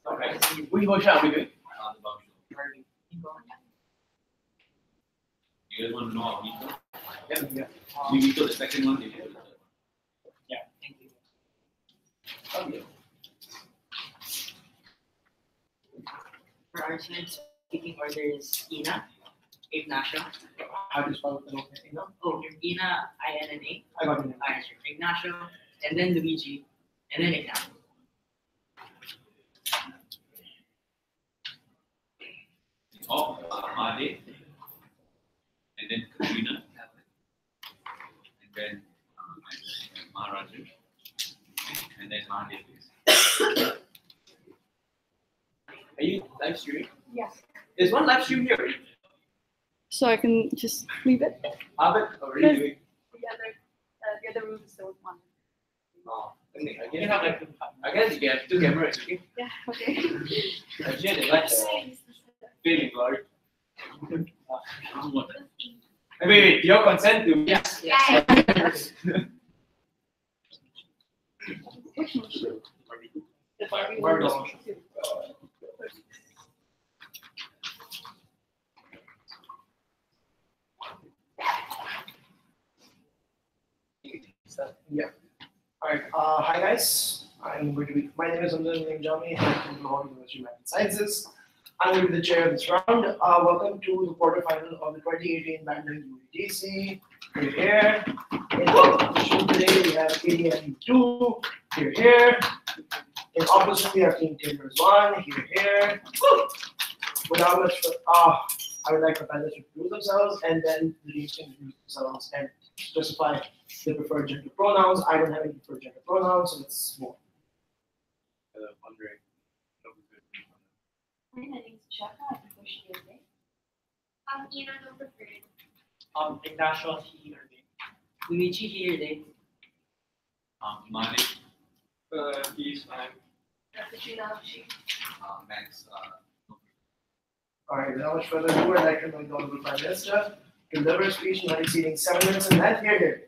Alright. Which version are we doing? You guys want to know how we go? Yeah. We veto the second one. Yeah. Thank you. Okay. For our tonight's speaking order is Ina, Ignacio. How do you spell the name? You know? Oh, Ina, I-N-N-A. I got it. Ignacio, and then Luigi, and then Ignacio. Oh, Made, and then Katrina, and then Maharaju, and then Made. Are you live streaming? Yes. There's one live stream here already. So I can just leave it. Albert already doing. The other room is still on. Oh, okay. I guess you can have two cameras, okay? Yeah. Okay. Actually, the lights feeling blurry. Wait, your consent to Yes. Which motion? The Barbie Barbie one. motion. Yeah. Alright. Hi guys. My name is Amdan Jami. I'm from the University of Math and Sciences. I'm going to be the chair of this round. Welcome to the quarterfinal of the 2018 Badminton UATC. We're here. In competition today, we have KDMU2. Here. In opposition, we have Team Timbers 1. Here. Without much, I would like the panelists to introduce themselves, and then the teams can introduce themselves and specify the preferred gender pronouns. I don't have any preferred gender pronouns, so let's move on. My name is Shaka. I prefer she or they. Ina, no preferred. Ignacio, he or they. Luigi, he or they. Made, He's fine. Katrina, she. Max, Alright, without much further ado, I'd like to invite the Honorable Prime Minister to deliver a speech not exceeding 7 minutes and then here.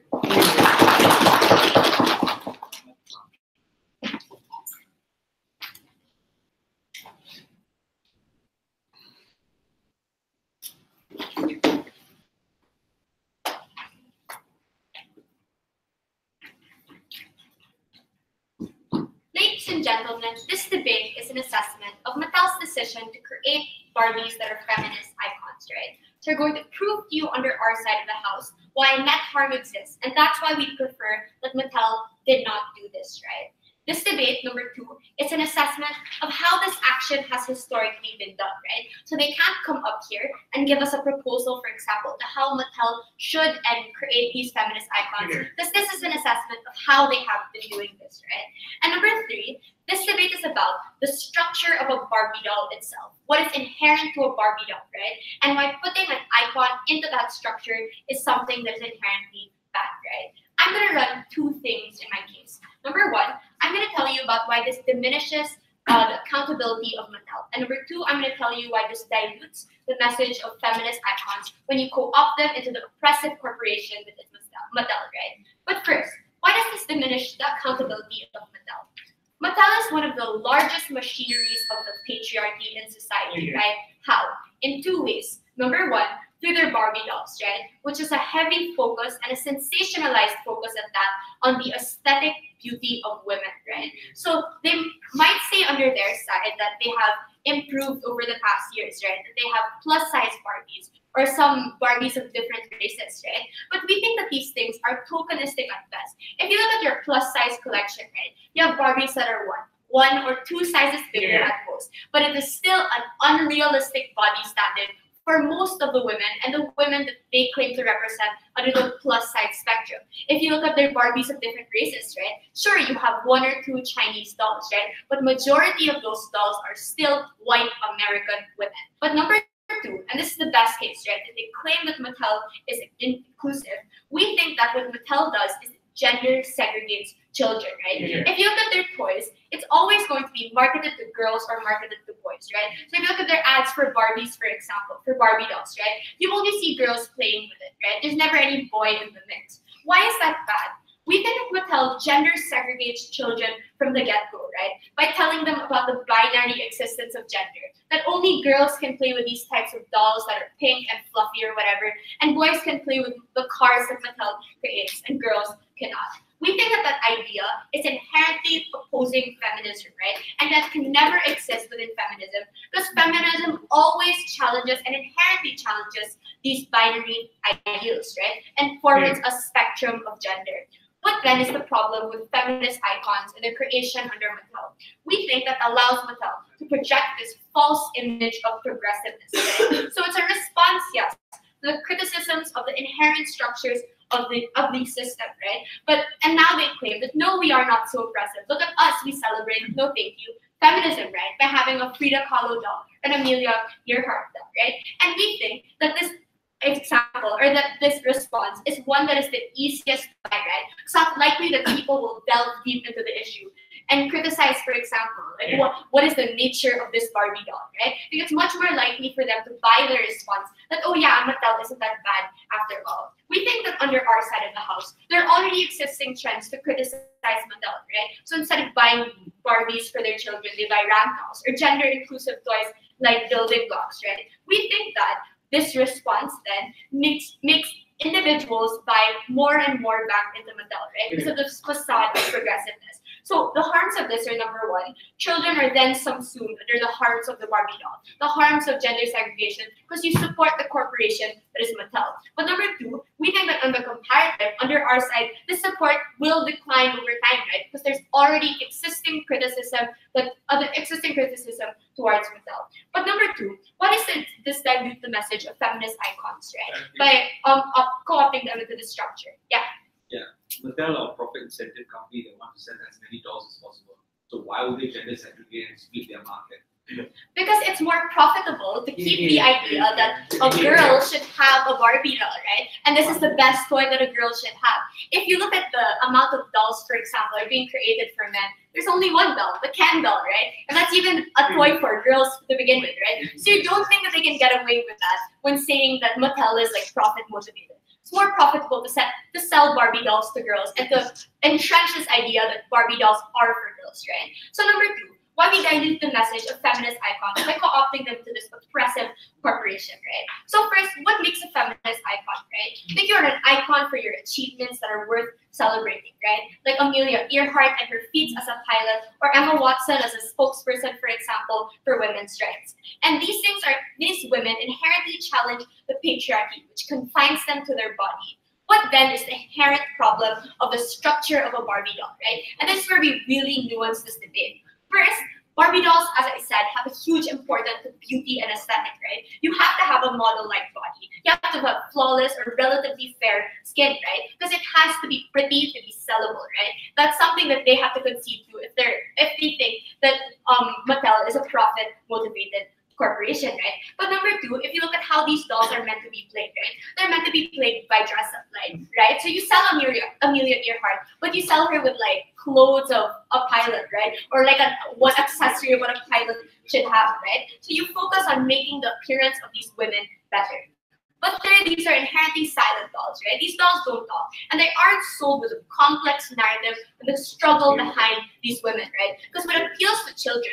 Ladies and gentlemen, this debate is an assessment of Mattel's decision to create Barbies that are feminist icons, right? So we're going to prove to you under our side of the house why net harm exists, and that's why we prefer that Mattel did not do this, right? This debate, number 2, is an assessment of how this action has historically been done, right? So they can't come up here and give us a proposal, for example, to how Mattel should and create these feminist icons, because this is an assessment of how they have been doing this, right? And number 3, this debate is about the structure of a Barbie doll itself, what is inherent to a Barbie doll, right? And why putting an icon into that structure is something that is inherently bad, right? I'm going to run 2 things in my case. Number 1, I'm going to tell you about why this diminishes the accountability of Mattel. And number 2, I'm going to tell you why this dilutes the message of feminist icons when you co-opt them into the oppressive corporation that is Mattel, right? But first, why does this diminish the accountability of Mattel? Mattel is one of the largest machineries of the patriarchy in society, right? How? In 2 ways. Number 1, through their Barbie dolls, right? Which is a heavy focus and a sensationalized focus at that on the aesthetic beauty of women, right? So they might say under their side that they have improved over the past years, right? That they have plus-size Barbies or some Barbies of different races, right? But we think that these things are tokenistic at best. If you look at your plus-size collection, right, you have Barbies that are one or 2 sizes bigger at most, but it is still an unrealistic body standard for most of the women and the women that they claim to represent under the plus size spectrum. If you look at their Barbies of different races, right? Sure, you have 1 or 2 Chinese dolls, right? But majority of those dolls are still white American women. But number 2, and this is the best case, right? That they claim that Mattel is inclusive. We think that what Mattel does is gender segregates children, right? If you look at their toys, it's always going to be marketed to girls or marketed to boys, right? So if you look at their ads for Barbies, for example, for Barbie dolls, right? You only see girls playing with it, right? There's never any boy in the mix. Why is that bad? We think that Mattel gender segregates children from the get-go, right? By telling them about the binary existence of gender, that only girls can play with these types of dolls that are pink and fluffy or whatever, and boys can play with the cars that Mattel creates, and girls cannot. We think that that idea is inherently opposing feminism, right? And that can never exist within feminism, because feminism always challenges and inherently challenges these binary ideals, right? And forwards a spectrum of gender. What then is the problem with feminist icons and their creation under Mattel? We think that allows Mattel to project this false image of progressiveness, right? So it's a response, yes, to the criticisms of the inherent structures of the system, right? And now they claim that no, we are not so oppressive. Look at us, we celebrate, no thank you, feminism, right? By having a Frida Kahlo doll, an Amelia Earhart doll, right? And we think that this example or that this response is one that is the easiest to buy, right? It's not likely that people will delve deep into the issue and criticize, for example, like what is the nature of this Barbie doll, right? Because it's much more likely for them to buy the response that, oh yeah, Mattel isn't that bad after all. We think that under our side of the house, there are already existing trends to criticize Mattel, right? So instead of buying Barbies for their children, they buy rag dolls or gender-inclusive toys like building blocks, right? We think that this response then makes individuals buy more and more back into Mattel, right? Because of this facade of progressiveness. So the harms of this are, number one, children are then subsumed under the harms of the Barbie doll, the harms of gender segregation, because you support the corporation that is Mattel. But number two, we think that on the comparative, under our side, this support will decline over time, right? Because there's already existing criticism towards Mattel. But number two, what is this dilute the message of feminist icons, right? By co-opting them into the structure. Yeah. Yeah, Mattel or profit incentive company, they want to sell as many dolls as possible. So why would they gender segregate and split their market? Because it's more profitable to keep the idea that a girl should have a Barbie doll, right? And this is the best toy that a girl should have. If you look at the amount of dolls, for example, are being created for men, there's only one doll, the Ken doll, right? And that's even a toy for girls to begin with, right? So you don't think that they can get away with that when saying that Mattel is like profit motivated. It's more profitable to sell Barbie dolls to girls and to entrench this idea that Barbie dolls are for girls, right? So number two, why we dilute the message of feminist icons by co-opting them to this oppressive corporation, right? So first, what makes a feminist icon, right? Think you're an icon for your achievements that are worth celebrating, right? Like Amelia Earhart and her feats as a pilot, or Emma Watson as a spokesperson, for example, for women's rights. And these women inherently challenge the patriarchy, which confines them to their body. What then is the inherent problem of the structure of a Barbie doll, right? And this is where we really nuance this debate. First, Barbie dolls, as I said, have a huge importance to beauty and aesthetic, right? You have to have a model-like body. You have to have flawless or relatively fair skin, right? Because it has to be pretty to be sellable, right? That's something that they have to concede to if they think that Mattel is a profit-motivated corporation, right? But number two, if you look at how these dolls are meant to be played, right? They're meant to be played by dress-up, right? So you sell Amelia Earhart, but you sell her with like clothes of a pilot, right? Or like one accessory of what a pilot should have, right? So you focus on making the appearance of these women better. But third, these are inherently silent dolls, right? These dolls don't talk, and they aren't sold with a complex narrative and the struggle behind these women, right? Because what appeals to children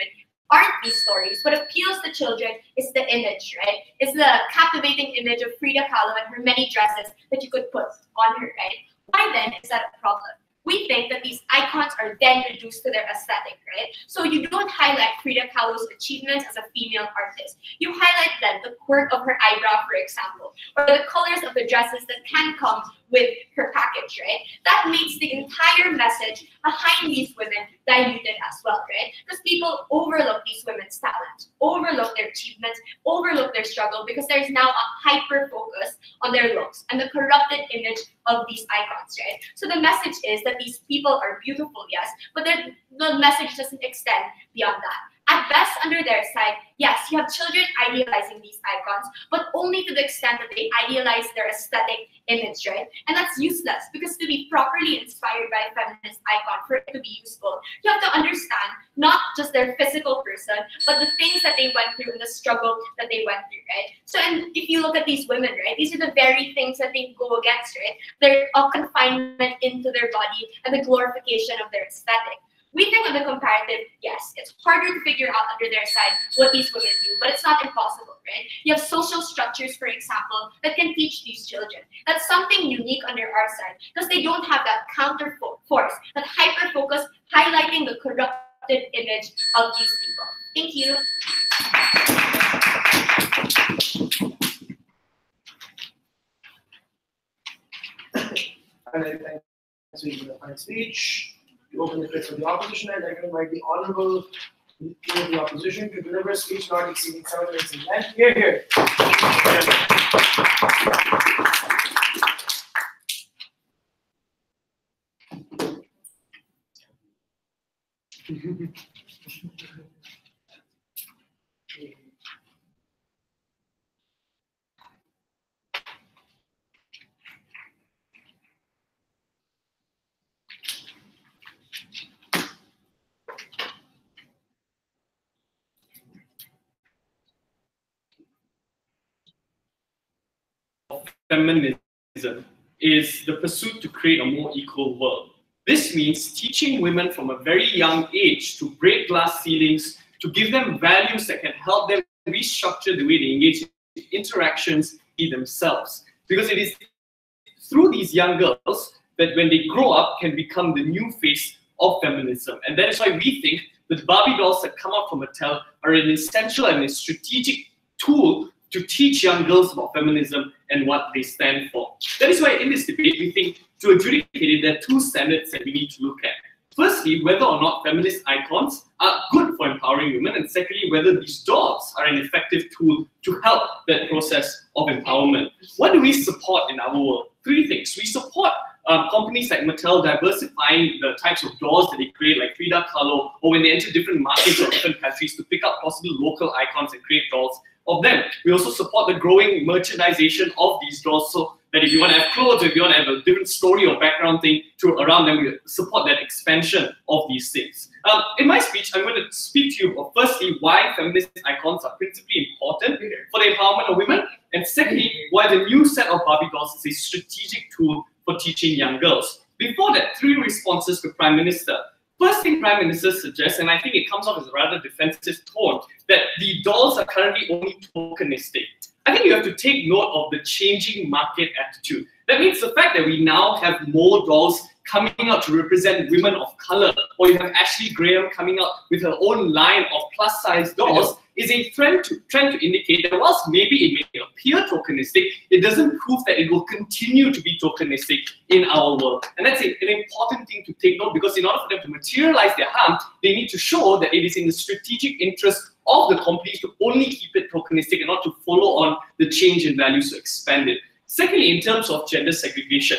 aren't these stories. What appeals to children is the image, right? It's the captivating image of Frida Kahlo and her many dresses that you could put on her, right? Why then is that a problem? We think that these icons are then reduced to their aesthetic, right? So you don't highlight Frida Kahlo's achievements as a female artist. You highlight then the quirk of her eyebrow, for example, or the colors of the dresses that can come with her package, right? That makes the entire message behind these women diluted as well, right? Because people overlook these women's talent, overlook their achievements, overlook their struggle, because there's now a hyper focus on their looks and the corrupted image of these icons, right? So the message is that these people are beautiful, yes, but then the message doesn't extend beyond that. At best, under their side, yes, you have children idealizing these icons, but only to the extent that they idealize their aesthetic image, right? And that's useless, because to be properly inspired by a feminist icon, for it to be useful, you have to understand not just their physical person, but the things that they went through and the struggle that they went through, right? So, and if you look at these women, right, these are the very things that they go against, right? Their confinement into their body and the glorification of their aesthetic. We think on the comparative, yes, it's harder to figure out under their side what these women do, but it's not impossible, right? You have social structures, for example, that can teach these children. That's something unique under our side, because they don't have that counter force, that hyper-focus highlighting the corrupted image of these people. Thank you. And I thank you for the fine speech. To open the place for the opposition, I'd like to invite the Honorable Leader of the Opposition to deliver a speech not exceeding 7 minutes in length. Hear, hear. Feminism is the pursuit to create a more equal world. This means teaching women from a very young age to break glass ceilings, to give them values that can help them restructure the way they engage in interactions in themselves. Because it is through these young girls that when they grow up can become the new face of feminism. And that is why we think that Barbie dolls that come out from Mattel are an essential and a strategic tool to teach young girls about feminism and what they stand for. That is why in this debate, we think to adjudicate it, there are two standards that we need to look at. Firstly, whether or not feminist icons are good for empowering women, and secondly, whether these dolls are an effective tool to help that process of empowerment. What do we support in our world? Three things. We support companies like Mattel diversifying the types of dolls that they create, like Frida Kahlo, or when they enter different markets or different countries to pick up possible local icons and create dolls of them. We also support the growing merchandisation of these dolls, so that if you want to have clothes, if you want to have a different story or background thing to around them, we support that expansion of these things. In my speech, I'm going to speak to you of firstly why feminist icons are principally important for the empowerment of women, and secondly, why the new set of Barbie dolls is a strategic tool for teaching young girls. Before that, three responses to Prime Minister. First thing Prime Minister suggests, and I think it comes off as a rather defensive tone, that the dolls are currently only tokenistic. I think you have to take note of the changing market attitude. That means the fact that we now have more dolls coming out to represent women of color, or you have Ashley Graham coming out with her own line of plus-size dolls, is a trend to indicate that whilst maybe it may appear tokenistic, it doesn't prove that it will continue to be tokenistic in our world. And that's an important thing to take note, because in order for them to materialize their harm, they need to show that it is in the strategic interest of the companies to only keep it tokenistic and not to follow on the change in values to expand it. Secondly, in terms of gender segregation,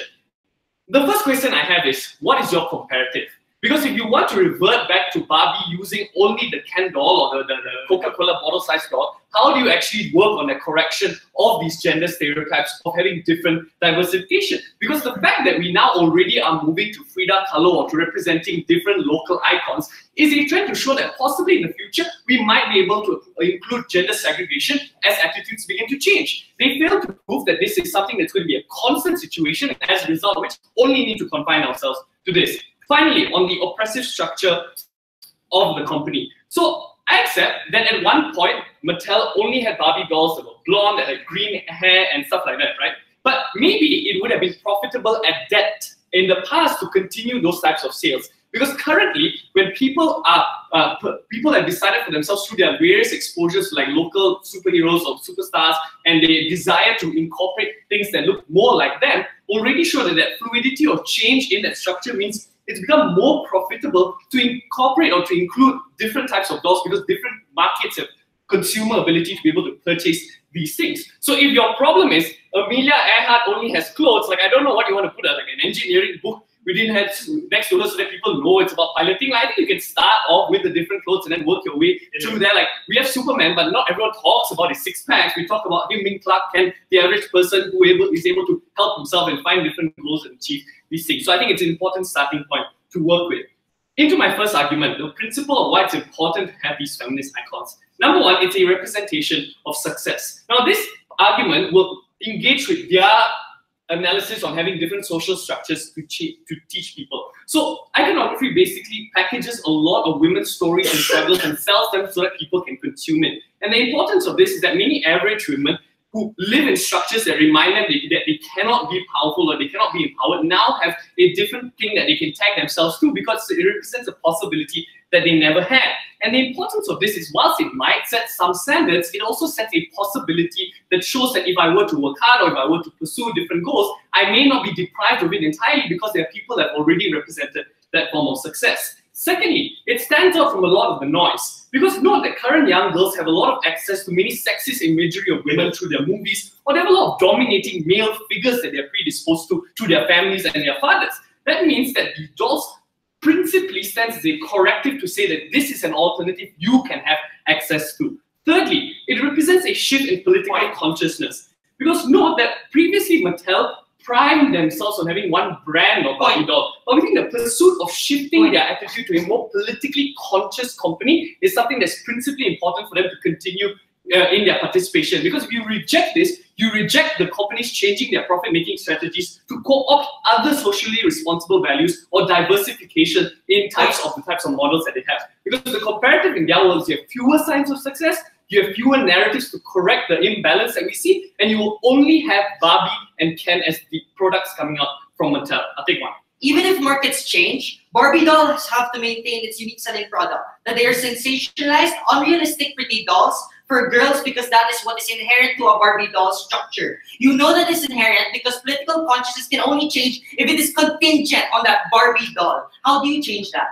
the first question I have is, what is your comparative? Because if you want to revert back to Barbie using only the Ken doll or the Coca-Cola bottle-sized doll, how do you actually work on the correction of these gender stereotypes of having different diversification? Because the fact that we now already are moving to Frida Kahlo or to representing different local icons is a trend to show that possibly in the future, we might be able to include gender segregation as attitudes begin to change. They fail to prove that this is something that's going to be a constant situation, as a result of which only need to confine ourselves to this. Finally, on the oppressive structure of the company. So I accept that at one point, Mattel only had Barbie dolls that were blonde, that had green hair and stuff like that, right? But maybe it would have been profitable at that in the past to continue those types of sales. Because currently, when people have decided for themselves through their various exposures to like local superheroes or superstars, and they desire to incorporate things that look more like them, already show that that fluidity or change in that structure means it's become more profitable to incorporate or to include different types of dolls, because different markets have consumer ability to be able to purchase these things. So if your problem is Amelia Earhart only has clothes, like I don't know what you want to put, like an engineering book with within heads next to us so that people know it's about piloting. Like, I think you can start off with the different clothes and then work your way through there. Like, we have Superman, but not everyone talks about his six packs. We talk about him being Clark Kent, the average person who is able to help himself and find different goals and achieve these things. So I think it's an important starting point to work with. Into my first argument, the principle of why it's important to have these feminist icons. Number one, it's a representation of success. Now, this argument will engage with their analysis on having different social structures to teach people. So iconography basically packages a lot of women's stories and struggles and sells them so that people can consume it. And the importance of this is that many average women who live in structures that remind them that they cannot be powerful or they cannot be empowered now have a different thing that they can tag themselves to because it represents a possibility that they never had. And the importance of this is, whilst it might set some standards, it also sets a possibility that shows that if I were to work hard or if I were to pursue different goals, I may not be deprived of it entirely because there are people that have already represented that form of success. Secondly, it stands out from a lot of the noise. Because note that current young girls have a lot of access to many sexist imagery of women through their movies, or they have a lot of dominating male figures that they're predisposed to through their families and their fathers. That means that the dolls principally stands as a corrective to say that this is an alternative you can have access to. Thirdly, it represents a shift in political consciousness. Because note that previously Mattel primed themselves on having one brand of Barbie doll. But we think the pursuit of shifting their attitude to a more politically conscious company is something that's principally important for them to continue in their participation. Because if you reject this, you reject the companies changing their profit-making strategies to co-opt other socially responsible values or diversification in types of models that they have. Because the comparative in their world is you have fewer signs of success, you have fewer narratives to correct the imbalance that we see, and you will only have Barbie and Ken as the products coming out from Mattel. I'll take one. Even if markets change, Barbie dolls have to maintain its unique selling product. That they are sensationalized, unrealistic pretty dolls for girls because that is what is inherent to a Barbie doll structure. You know that is inherent because political consciousness can only change if it is contingent on that Barbie doll. How do you change that?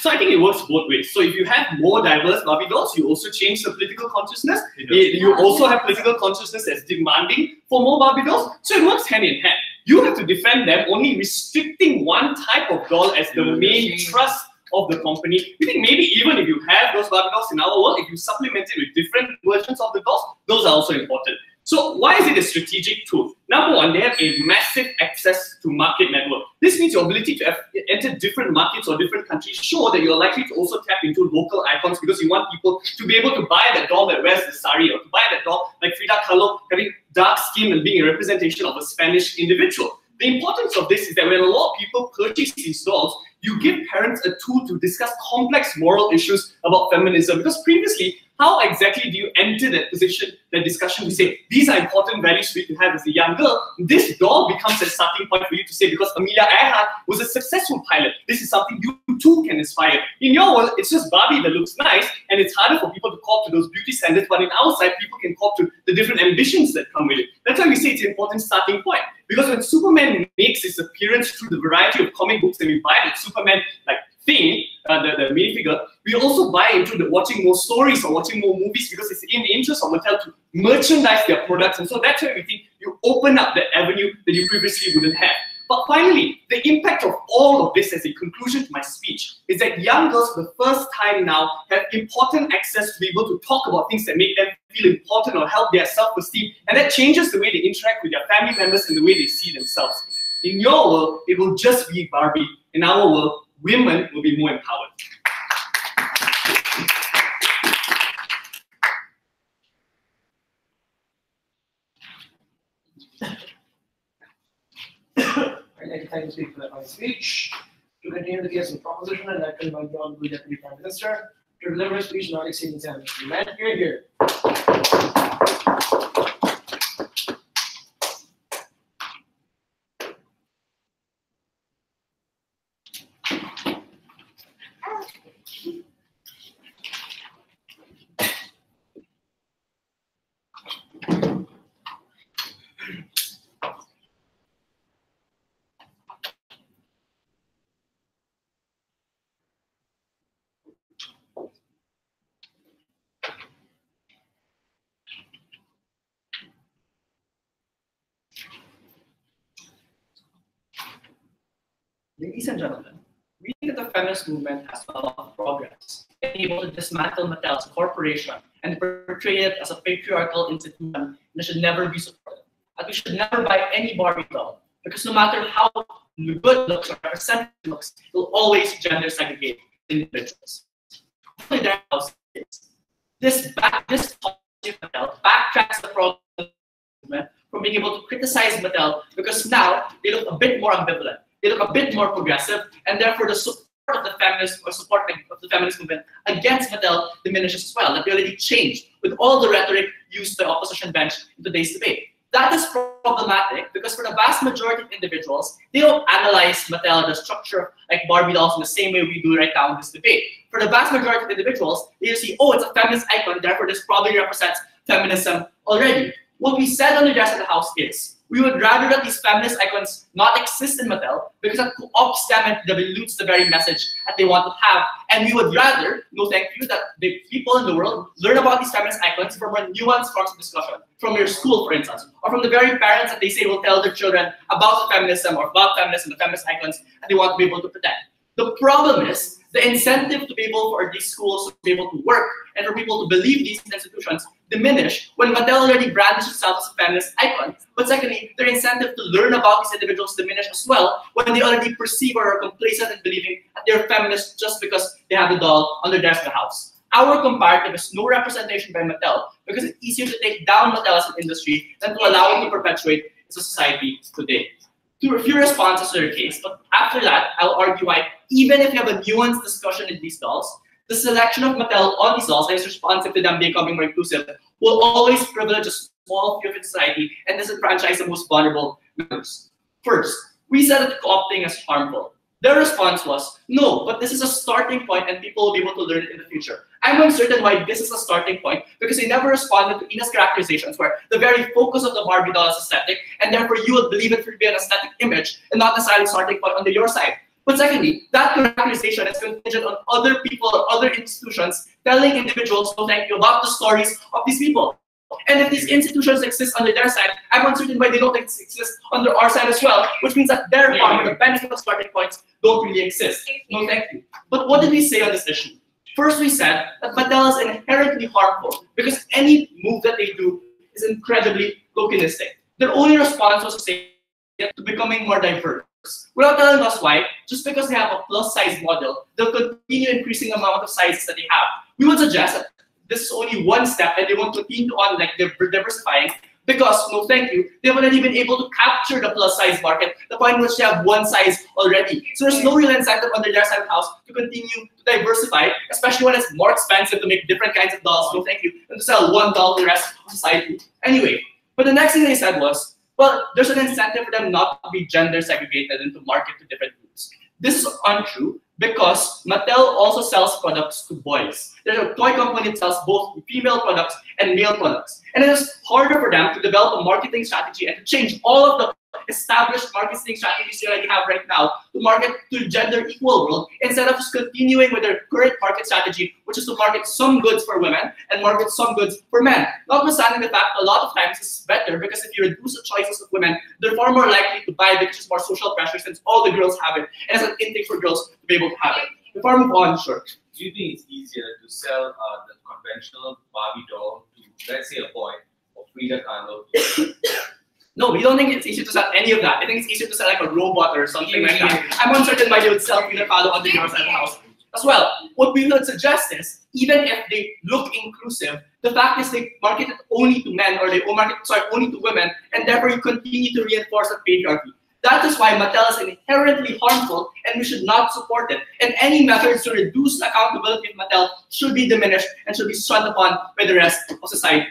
So I think it works both ways. So if you have more diverse Barbie dolls, you also change the political consciousness. You also have political consciousness that's demanding for more Barbie dolls. So it works hand in hand. You have to defend them, only restricting one type of doll as the main thrust of the company. We think maybe even if you have those Barbie dolls in our world, if you supplement it with different versions of the dolls, those are also important. So why is it a strategic tool? Number one, they have a massive access to market network. This means your ability to enter different markets or different countries show that you're likely to also tap into local icons because you want people to be able to buy that doll that wears the sari or to buy that doll like Frida Kahlo having dark skin and being a representation of a Spanish individual. The importance of this is that when a lot of people purchase these dolls, you give parents a tool to discuss complex moral issues about feminism. Because previously, how exactly do you enter that position, that discussion to say, these are important values for you to have as a young girl? This doll becomes a starting point for you to say, because Amelia Earhart was a successful pilot, this is something you too can aspire. In your world, it's just Barbie that looks nice, and it's harder for people to cop to those beauty standards, but in our side, people can cop to the different ambitions that come with it. That's why we say it's an important starting point. Because when Superman makes his appearance through the variety of comic books that we buy, that Superman like thing, the minifigure, we also buy into the watching more stories or watching more movies because it's in the interest of Mattel to merchandise their products. And so that's why we think you open up the avenue that you previously wouldn't have. But finally, the impact of all of this as a conclusion to my speech is that young girls for the first time now have important access to be able to talk about things that make them feel important or help their self-esteem, and that changes the way they interact with their family members and the way they see themselves. In your world, it will just be Barbie. In our world, women will be more empowered. I'd like to thank the speaker for that nice speech. To continue the case of proposition, I'd like to invite the Honorable Deputy Prime Minister to deliver a speech not exceeding 10 minutes. Man, here. Ladies and gentlemen, we think that the feminist movement has done a lot of progress, being able to dismantle Mattel as a corporation and portray it as a patriarchal institution that should never be supported. And we should never buy any Barbie doll, because no matter how good looks or representative looks, it will always gender segregate individuals. This policy of Mattel backtracks the problem from being able to criticize Mattel, because now they look a bit more ambivalent, they look a bit more progressive, and therefore the support of the feminist movement against Mattel diminishes as well. That they already changed with all the rhetoric used by opposition bench in today's debate. That is problematic because for the vast majority of individuals, they don't analyze Mattel, the structure like Barbie dolls in the same way we do right now in this debate. For the vast majority of individuals, they just see, oh, it's a feminist icon, therefore this probably represents feminism already. What we said on the Dress of the House is, we would rather that these feminist icons not exist in Mattel because that co-opts them and dilutes the very message that they want to have. And we would rather, no thank you, that the people in the world learn about these feminist icons from a nuanced forms of discussion, from your school, for instance, or from the very parents that they say will tell their children about the feminism or about feminism, the feminist icons that they want to be able to protect. The problem is, the incentive to be able for these schools to be able to work and for people to believe these institutions diminish when Mattel already brandishes itself as a feminist icon. But secondly, their incentive to learn about these individuals diminish as well when they already perceive or are complacent in believing that they're feminists just because they have a doll on their desk in the house. Our comparative is no representation by Mattel because it's easier to take down Mattel as an industry than to allow it to perpetuate as a society today. There are a few responses to their case, but after that, I'll argue why, even if you have a nuanced discussion in these dolls, the selection of Mattel on these dolls that is responsive to them becoming more inclusive will always privilege a small few of society and disenfranchise the most vulnerable members. First, we said that co-opting is harmful. Their response was, no, but this is a starting point and people will be able to learn it in the future. I'm uncertain why this is a starting point because they never responded to Ina's characterizations where the very focus of the Barbie doll is aesthetic and therefore you would believe it to be an aesthetic image and not necessarily a starting point on your side. But secondly, that characterization is contingent on other people or other institutions telling individuals, no thank you, about the stories of these people. And if these institutions exist on their side, I'm uncertain why they don't exist on our side as well, which means that their part, the benefit of starting points, don't really exist. No thank you. But what did we say on this issue? First, we said that Mattel is inherently harmful because any move that they do is incredibly tokenistic. Their only response was to say to becoming more diverse. Without telling us why, just because they have a plus-size model, they'll continue increasing the amount of sizes that they have. We would suggest that this is only one step and they won't continue on like they're diversifying because, no thank you, they've already been able to capture the plus-size market, the point in which they have one size already. So there's no real incentive on their side of the house to continue to diversify, especially when it's more expensive to make different kinds of dolls, no thank you, than to sell one doll to the rest of society. Anyway, but the next thing they said was, well, there's an incentive for them not to be gender segregated and to market to different groups. This is untrue because Mattel also sells products to boys. There's a toy company that sells both female products and male products. And it is harder for them to develop a marketing strategy and to change all of the established marketing strategies they already have right now to market to gender equal world instead of just continuing with their current market strategy, which is to market some goods for women and market some goods for men. Notwithstanding the fact a lot of times it's better because if you reduce the choices of women, they're far more likely to buy because it's more social pressure since all the girls have it and it's an intake for girls to be able to have it. Before I move on, sure. Do you think it's easier to sell the conventional Barbie doll to, let's say, a boy or Frida Kahlo? No, we don't think it's easier to sell any of that. I think it's easier to sell like a robot or something like that. I'm uncertain why they would sell Frida Kahlo on the girls at the house as well. What we would suggest is, even if they look inclusive, the fact is they market it only to men or they market only to women, and therefore you continue to reinforce the patriarchy. That is why Mattel is inherently harmful and we should not support it. And any methods to reduce accountability of Mattel should be diminished and should be shunned upon by the rest of society.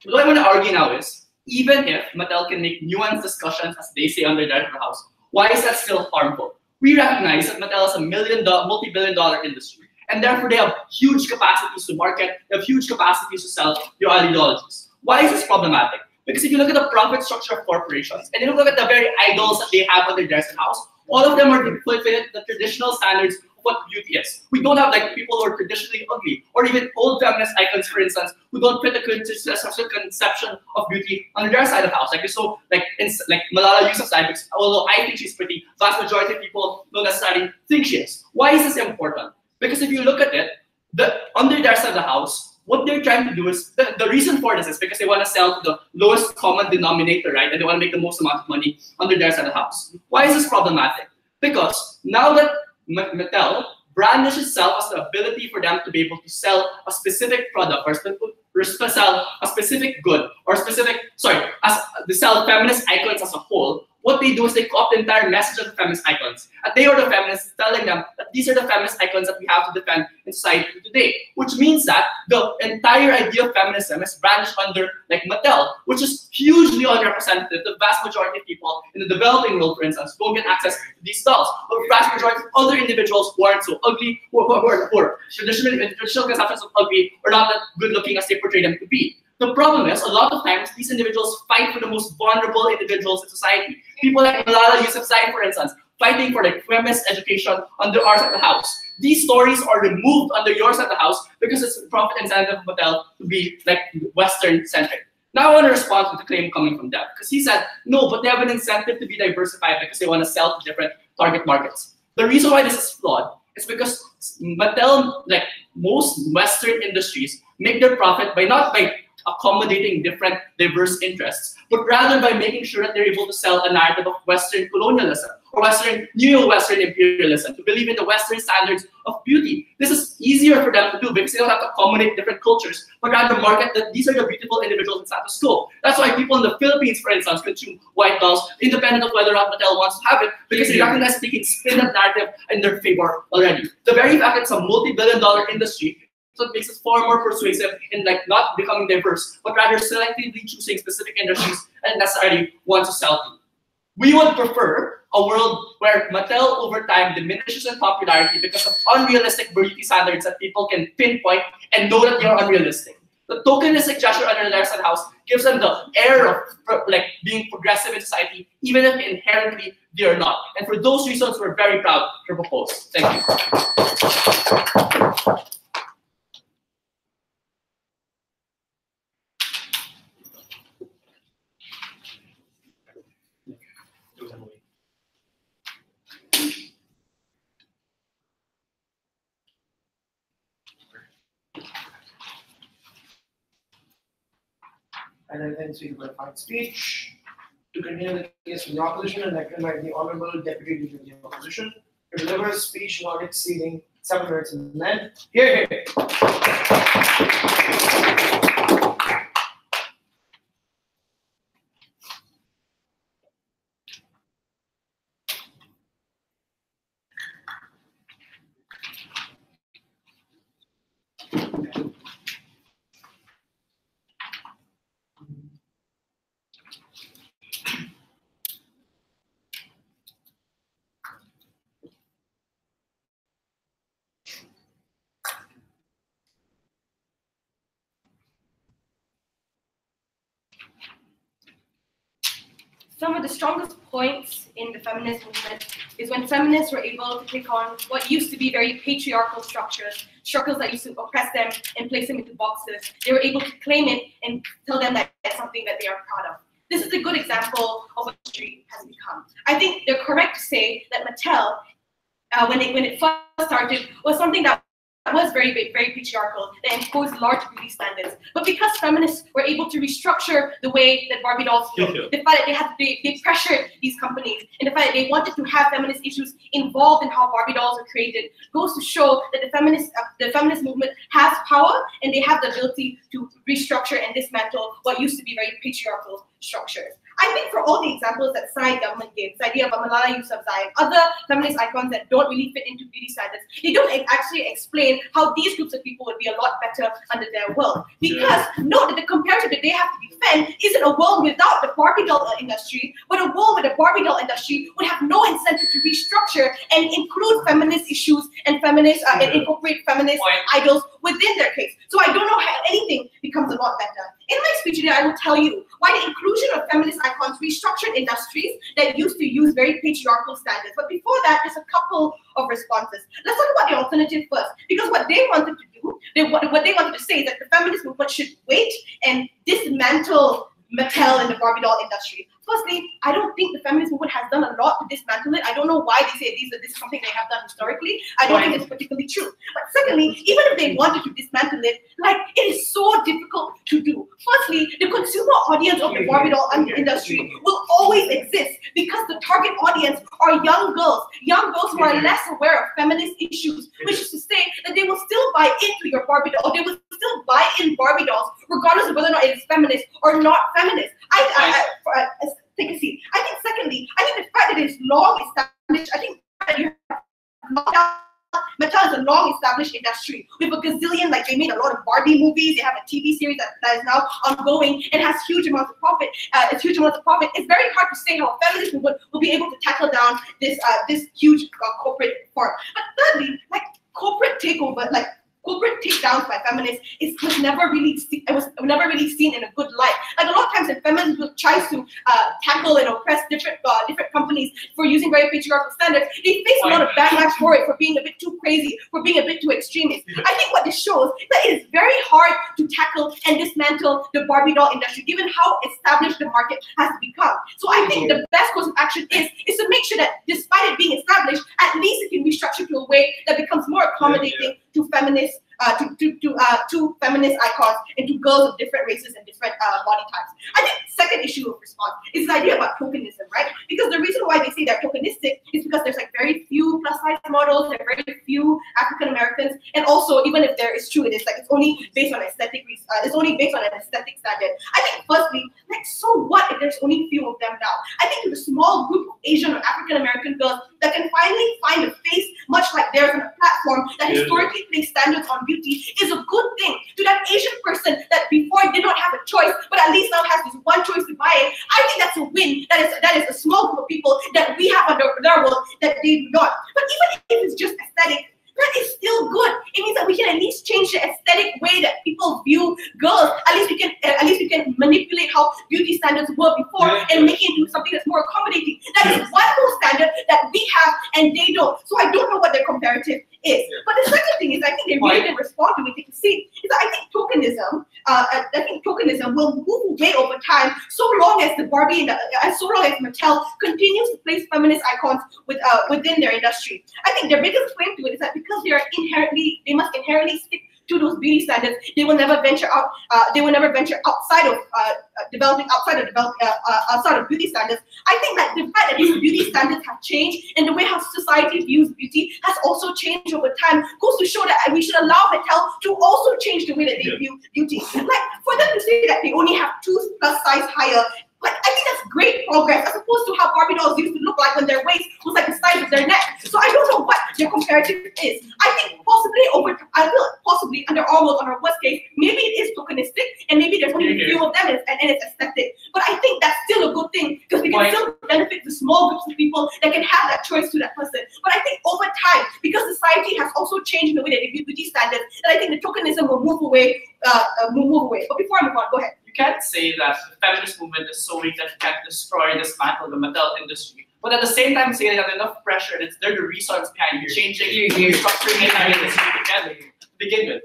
What I want to argue now is, even if Mattel can make nuanced discussions, as they say on their Director of the House, why is that still harmful? We recognize that Mattel is a multi-billion-dollar industry, and therefore they have huge capacities to market, they have huge capacities to sell your ideologies. Why is this problematic? Because if you look at the profit structure of corporations, and you look at the very idols that they have on their desk house, All of them are fulfilling the traditional standards of what beauty is. We don't have like people who are traditionally ugly, or even old feminist icons, for instance, who don't fit the conception of beauty on their side of the house. Like so, like Malala Yousafzai, because although I think she's pretty, vast majority of people don't necessarily think she is. Why is this important? Because if you look at it, under their side of the house, what they're trying to do is, the reason for this is because they want to sell to the lowest common denominator, right? And they want to make the most amount of money under their side of the house. Why is this problematic? Because now that Mattel brandishes itself as the ability for them to be able to sell a specific product or sell a specific good or as they sell feminist icons as a whole, what they do is they co-opt the entire message of the feminist icons. And they are the feminists telling them that these are the feminist icons that we have to defend in society today. Which means that the entire idea of feminism is brandished under like Mattel, which is hugely underrepresented. The vast majority of people in the developing world, for instance, don't get access to these dolls. But the vast majority of other individuals who aren't so ugly, who are traditional conceptions of ugly, or not that good looking as they portray them to be. The problem is, a lot of times, these individuals fight for the most vulnerable individuals in society. People like Malala Yousafzai, for instance, fighting for like feminist education under our side of the house. These stories are removed under your side of the house because it's a profit incentive of Mattel to be like Western-centric. Now I want to respond to the claim coming from Dev, because he said, no, but they have an incentive to be diversified because they want to sell to different target markets. The reason why this is flawed is because Mattel, like most Western industries, make their profit not by accommodating different diverse interests, but rather by making sure that they're able to sell a narrative of Western colonialism or neo-Western imperialism, to believe in the Western standards of beauty. This is easier for them to do because they don't have to accommodate different cultures, but rather market that these are the beautiful individuals in status quo. That's why people in the Philippines, for instance, consume white dolls, independent of whether or not Mattel wants to have it, because they recognize that they can spin that narrative in their favor already. The very fact that it's a multi-billion-dollar industry, so it makes us far more persuasive in like not becoming diverse, but rather selectively choosing specific industries and necessarily want to sell to. We would prefer a world where Mattel over time diminishes in popularity because of unrealistic beauty standards that people can pinpoint and know that they are unrealistic. The tokenistic gesture under their side house gives them the air of like being progressive in society, even if inherently they are not. And for those reasons, we're very proud to propose. Thank you. And then speak about fine speech. To continue the case from the opposition and recognize the Honorable Deputy Leader of the Opposition, to deliver a speech not exceeding 7 minutes in length. Hear, hear. Some of the strongest points in the feminist movement is when feminists were able to take on what used to be very patriarchal structures that used to oppress them and place them into boxes. They were able to claim it and tell them that it's something that they are proud of. This is a good example of what history has become. I think they're correct to say that Mattel, when it first started, was something that was very patriarchal and imposed large beauty standards. But because feminists were able to restructure the way that Barbie dolls look, the fact that they pressured these companies, and the fact that they wanted to have feminist issues involved in how Barbie dolls are created, goes to show that the feminist movement has power and they have the ability to restructure and dismantle what used to be very patriarchal structures. I think for all the examples that Sai government gave, this idea of Malala Yousafzai, other feminist icons that don't really fit into beauty standards, they don't actually explain how these groups of people would be a lot better under their world. Because note that the comparative that they have to defend isn't a world without the Barbie doll industry, but a world where the Barbie doll industry would have no incentive to restructure and include feminist issues and and incorporate feminist idols within their case. So I don't know how anything becomes a lot better. In my speech today, I will tell you why the inclusion of feminist icons restructured industries that used to use very patriarchal standards. But before that, just a couple of responses. Let's talk about the alternative first, because what they wanted to do, what they wanted to say is that the feminist movement should wait and dismantle Mattel and the Barbie doll industry. Firstly, I don't think the feminist movement has done a lot to dismantle it. I don't know why they say this is something they have done historically. I don't think it's particularly true. But secondly, even if they wanted to dismantle it, like, it is so difficult to do. Firstly, the consumer audience of the Barbie doll industry will always exist because the target audience are young girls who are less aware of feminist issues, which is to say that they will still buy into your Barbie doll, they will still buy in Barbie dolls, regardless of whether or not it is feminist or not feminist. Take a seat. I think secondly, I think the fact that it's long established, I think that you have Mattel is a long established industry with a gazillion, like they made a lot of Barbie movies, they have a TV series that is now ongoing and has huge amounts of profit. It's very hard to say how a feminist movement will be able to tackle down this huge corporate form. But thirdly, like corporate takeover, like corporate takedowns by feminists was never really seen in a good light. Like a lot of times, when feminism tries to tackle and oppress different companies for using very patriarchal standards, they face a lot of backlash for it, for being a bit too crazy, for being a bit too extremist. I think what this shows is that it is very hard to tackle and dismantle the Barbie doll industry, given how established the market has become. So I think the best course of action is to make sure that despite it being established, at least it can be structured to a way that becomes more accommodating to feminists. To feminist icons and to girls of different races and different body types. I think the second issue of response is the idea about tokenism, right? Because the reason why they say they're tokenistic is because there's like very few plus size models, there are very few African Americans, and also even if there is true, it's only based on aesthetic it's only based on an aesthetic standard. I think firstly, like, so what if there's only few of them now? I think to the small group of Asian or African American girls that can finally find a face much like theirs on a platform that historically placed standards on beauty is a good thing. To that Asian person that before did not have a choice, but at least now has this one choice to buy it, I think that's a win. That is a small group of people that we have under our world that they do not. But even if it's just aesthetic, that is still good. It means that we can at least change the aesthetic way that people view girls. At least we can manipulate how beauty standards were before and make it into something that's more accommodating. That is one more standard that we have and they don't. So I don't know what their comparative is. But the second thing is, I think they really didn't respond to it. See, is that I think tokenism will move away over time, so long as the Barbie and so long as Mattel continues to place feminist icons within their industry. I think their biggest claim to it is that because they must inherently stick to those beauty standards, they will never venture out. They will never venture outside of outside of beauty standards. I think that the fact that these beauty standards have changed and the way how society views beauty has also changed over time goes to show that we should allow Mattel to also change the way that they view beauty. Like for them to say that they only have 2 plus size higher. Like, I think that's great progress, as opposed to how Barbie dolls used to look like when their waist was like the size of their neck. So I don't know what their comparative is. I think possibly under our world, on our worst case, maybe it is tokenistic, and maybe there's only a few of them, and it's aesthetic. But I think that's still a good thing, because we can still benefit the small groups of people that can have that choice to that person. But I think over time, because society has also changed in the way that they view beauty standards, that I think the tokenism will move away. But before I move on, go ahead. You can't say that the feminist movement is so weak that it can't dismantle the Mattel industry. But at the same time, say they have enough pressure, they're the resource behind changing, restructuring the entire industry together to begin with.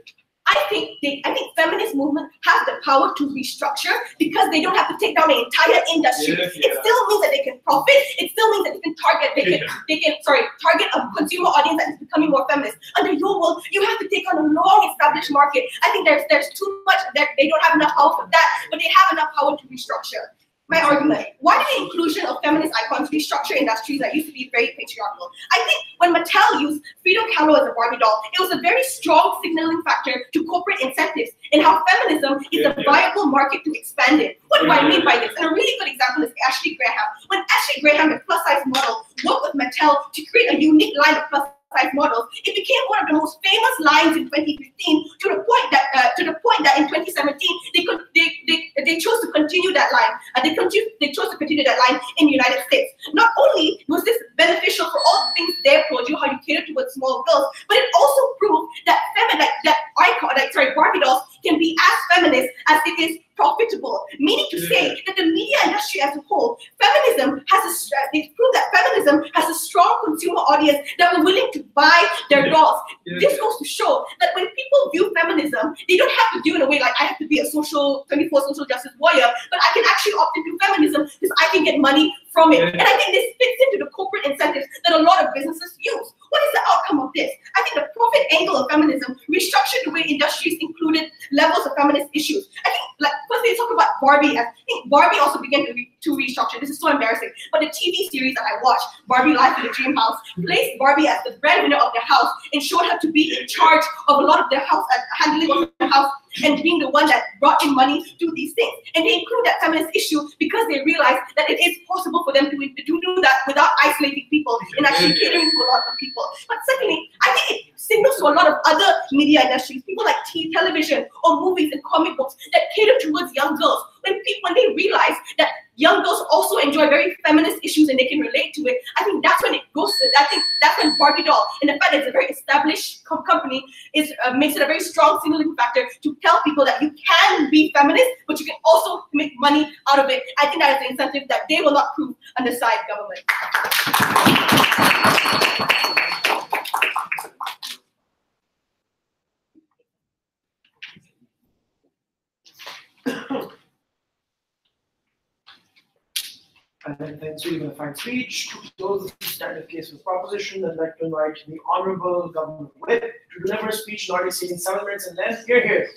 I think feminist movement have the power to restructure because they don't have to take down the entire industry. It still means that they can profit. It still means that they can target a consumer audience that is becoming more feminist. Under your world, you have to take on a long established market. I think there's too much that they don't have enough power for that, but they have enough power to restructure. My argument, why did the inclusion of feminist icons restructure industries that used to be very patriarchal? I think when Mattel used Frida Kahlo as a Barbie doll, it was a very strong signaling factor to corporate incentives and how feminism is a viable market to expand it. What do I mean by this? And a really good example is Ashley Graham. When Ashley Graham, the plus-size model, worked with Mattel to create a unique line of plus-size models, it became one of the most famous lines in 2015 to the point that in 2017 they chose to continue that line. They chose to continue that line in the United States. Not only was this beneficial for all the things Dave told you, how you cater towards small girls, but it also proved that Barbie dolls can be as feminist as it is profitable. Meaning to say that the media industry as a whole, feminism has it's proved that feminism has a strong consumer audience that are willing to buy their dolls. This goes to show that when people view feminism, they don't have to view in a way like I have to be a 24 social justice warrior, but I can actually opt into feminism because I can get money from it. And I think this fits into the corporate incentives that a lot of businesses use. What is the outcome of this? I think the profit angle of feminism restructured the way industries included levels of feminist issues. I think, like, first they talk about Barbie. I think Barbie also began to restructure. This is so embarrassing. But the TV series that I watched, Barbie Life in the Dream House, placed Barbie as the breadwinner of the house and showed her to be in charge of a lot of their house, handling of the house, and being the one that brought in money to do these things. And they include that feminist issue because they realize that it is possible for them to do that without isolating people and actually catering to a lot of people. But secondly, I think it signals to a lot of other media industries, people like television or movies and comic books that cater towards young girls. When they realize that young girls also enjoy very feminist issues and they can relate to it, I think that's when it goes. I think that's when Barbie doll, and the fact that it's a very established company, makes it a very strong signaling factor to tell people that you can be feminist, but you can also make money out of it. I think that is the incentive that they will not prove under side government. And then thanks for the fine speech. To close the standard case with proposition, I'd like to invite the Honorable Government Whip to deliver a speech not exceeding 7 minutes in length. Hear, hear.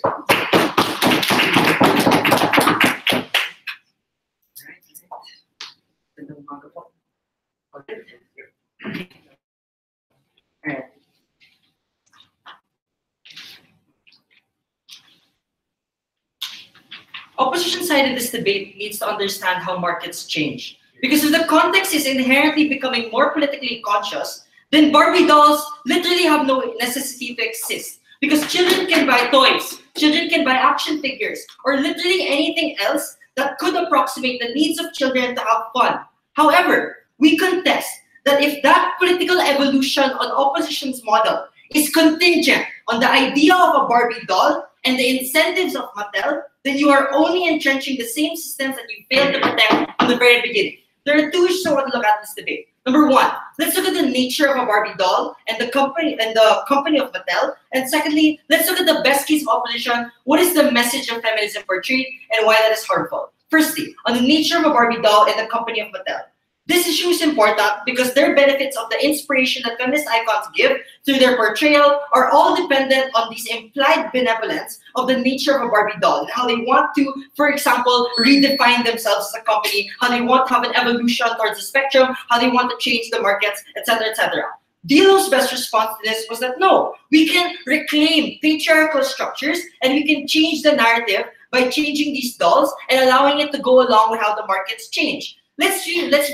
Opposition side in this debate needs to understand how markets change. Because if the context is inherently becoming more politically conscious, then Barbie dolls literally have no necessity to exist. Because children can buy toys, children can buy action figures, or literally anything else that could approximate the needs of children to have fun. However, we contest that if that political evolution on opposition's model is contingent on the idea of a Barbie doll and the incentives of Mattel, then you are only entrenching the same systems that you failed to protect from the very beginning. There are two issues I want to look at in this debate. Number one, let's look at the nature of a Barbie doll and the company of Mattel. And secondly, let's look at the best case of opposition. What is the message of feminism portrayed and why that is harmful? Firstly, on the nature of a Barbie doll and the company of Mattel. This issue is important because their benefits of the inspiration that feminist icons give through their portrayal are all dependent on this implied benevolence of the nature of a Barbie doll and how they want to, for example, redefine themselves as a company, how they want to have an evolution towards the spectrum, how they want to change the markets, etc., etc. Delo's best response to this was that no, we can reclaim patriarchal structures and we can change the narrative by changing these dolls and allowing it to go along with how the markets change. Let's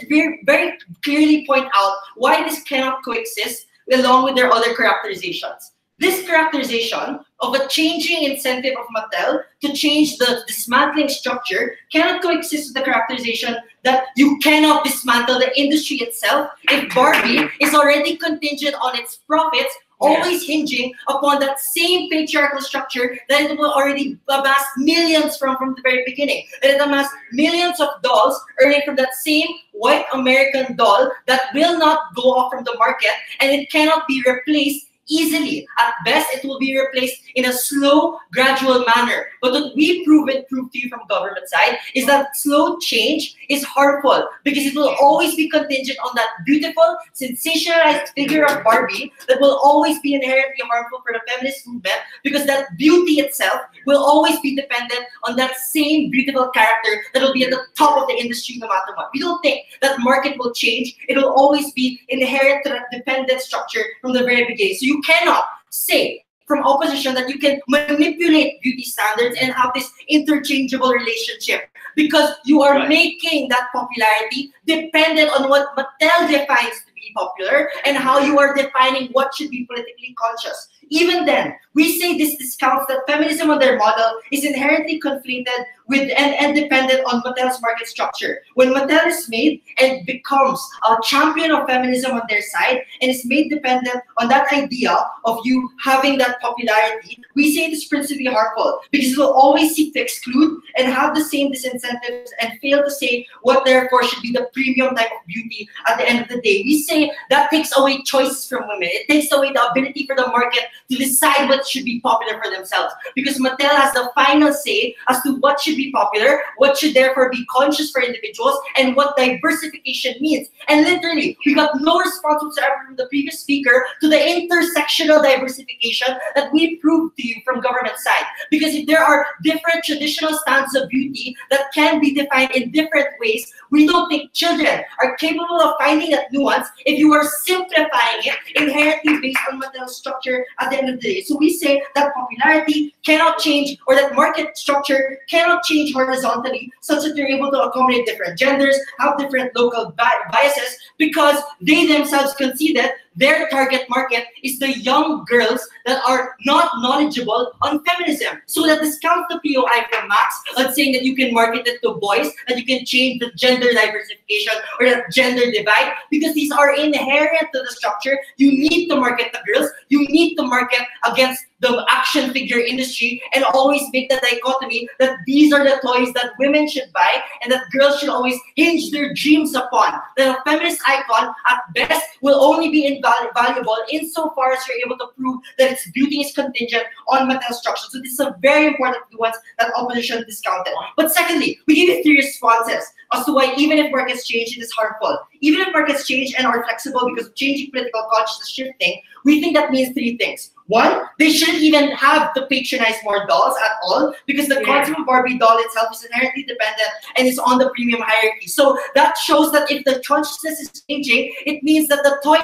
very clearly point out why this cannot coexist along with their other characterizations. This characterization of a changing incentive of Mattel to change the dismantling structure cannot coexist with the characterization that you cannot dismantle the industry itself if Barbie is already contingent on its profits, always hinging upon that same patriarchal structure that it will already amass millions from the very beginning. That it amassed millions of dolls earning from that same white American doll that will not go off from the market and it cannot be replaced easily. At best, it will be replaced in a slow, gradual manner. But what we prove to you from government side is that slow change is harmful because it will always be contingent on that beautiful, sensationalized figure of Barbie that will always be inherently harmful for the feminist movement because that beauty itself will always be dependent on that same beautiful character that will be at the top of the industry no matter what. We don't think that market will change. It will always be inherent to that dependent structure from the very beginning. So you cannot say from opposition that you can manipulate beauty standards and have this interchangeable relationship because you are making that popularity dependent on what Mattel defines to be popular and how you are defining what should be politically conscious. Even then, we say this discounts that feminism on their model is inherently conflated and dependent on Mattel's market structure. When Mattel is made and becomes a champion of feminism on their side and is made dependent on that idea of you having that popularity, we say it is principally harmful because it will always seek to exclude and have the same disincentives and fail to say what therefore should be the premium type of beauty at the end of the day. We say that takes away choices from women. It takes away the ability for the market to decide what should be popular for themselves, because Mattel has the final say as to what should be popular, what should therefore be conscious for individuals, and what diversification means. And literally, we got no response whatsoever from the previous speaker to the intersectional diversification that we proved to you from government side. Because if there are different traditional standards of beauty that can be defined in different ways, we don't think children are capable of finding that nuance if you are simplifying it inherently based on Mattel's structure at the end of the day. So we say that popularity cannot change, or that market structure cannot change horizontally such that they're able to accommodate different genders, have different local biases, because they themselves conceded their target market is the young girls that are not knowledgeable on feminism. So that discount the POI from Max on saying that you can market it to boys, that you can change the gender diversification or the gender divide, because these are inherent to the structure. You need to market the girls, you need to market against the action figure industry, and always make the dichotomy that these are the toys that women should buy and that girls should always hinge their dreams upon. That a feminist icon at best will only be valuable insofar as you're able to prove that its beauty is contingent on Mattel structure. So this is a very important nuance that opposition discounted. But secondly, we give you 3 responses as to why even if markets change, it is harmful. Even if markets change and are flexible because of changing political consciousness shifting, we think that means 3 things. 1, they shouldn't even have to patronize more dolls at all, because the concept of Barbie doll itself is inherently dependent and is on the premium hierarchy. So that shows that if the consciousness is changing, it means that the toy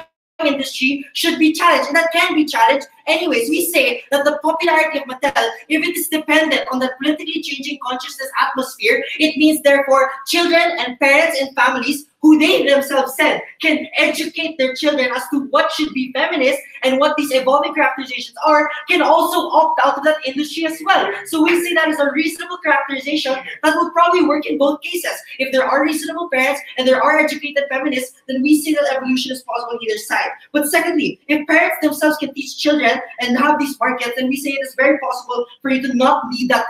industry should be challenged, and that can be challenged. Anyways, we say that the popularity of Mattel, if it is dependent on the politically changing consciousness atmosphere, it means therefore children and parents and families who they themselves said can educate their children as to what should be feminist and what these evolving characterizations are, can also opt out of that industry as well. So we say that is a reasonable characterization that will probably work in both cases. If there are reasonable parents and there are educated feminists, then we see that evolution is possible on either side. But secondly, if parents themselves can teach children and have these markets, then we say it is very possible for you to not need that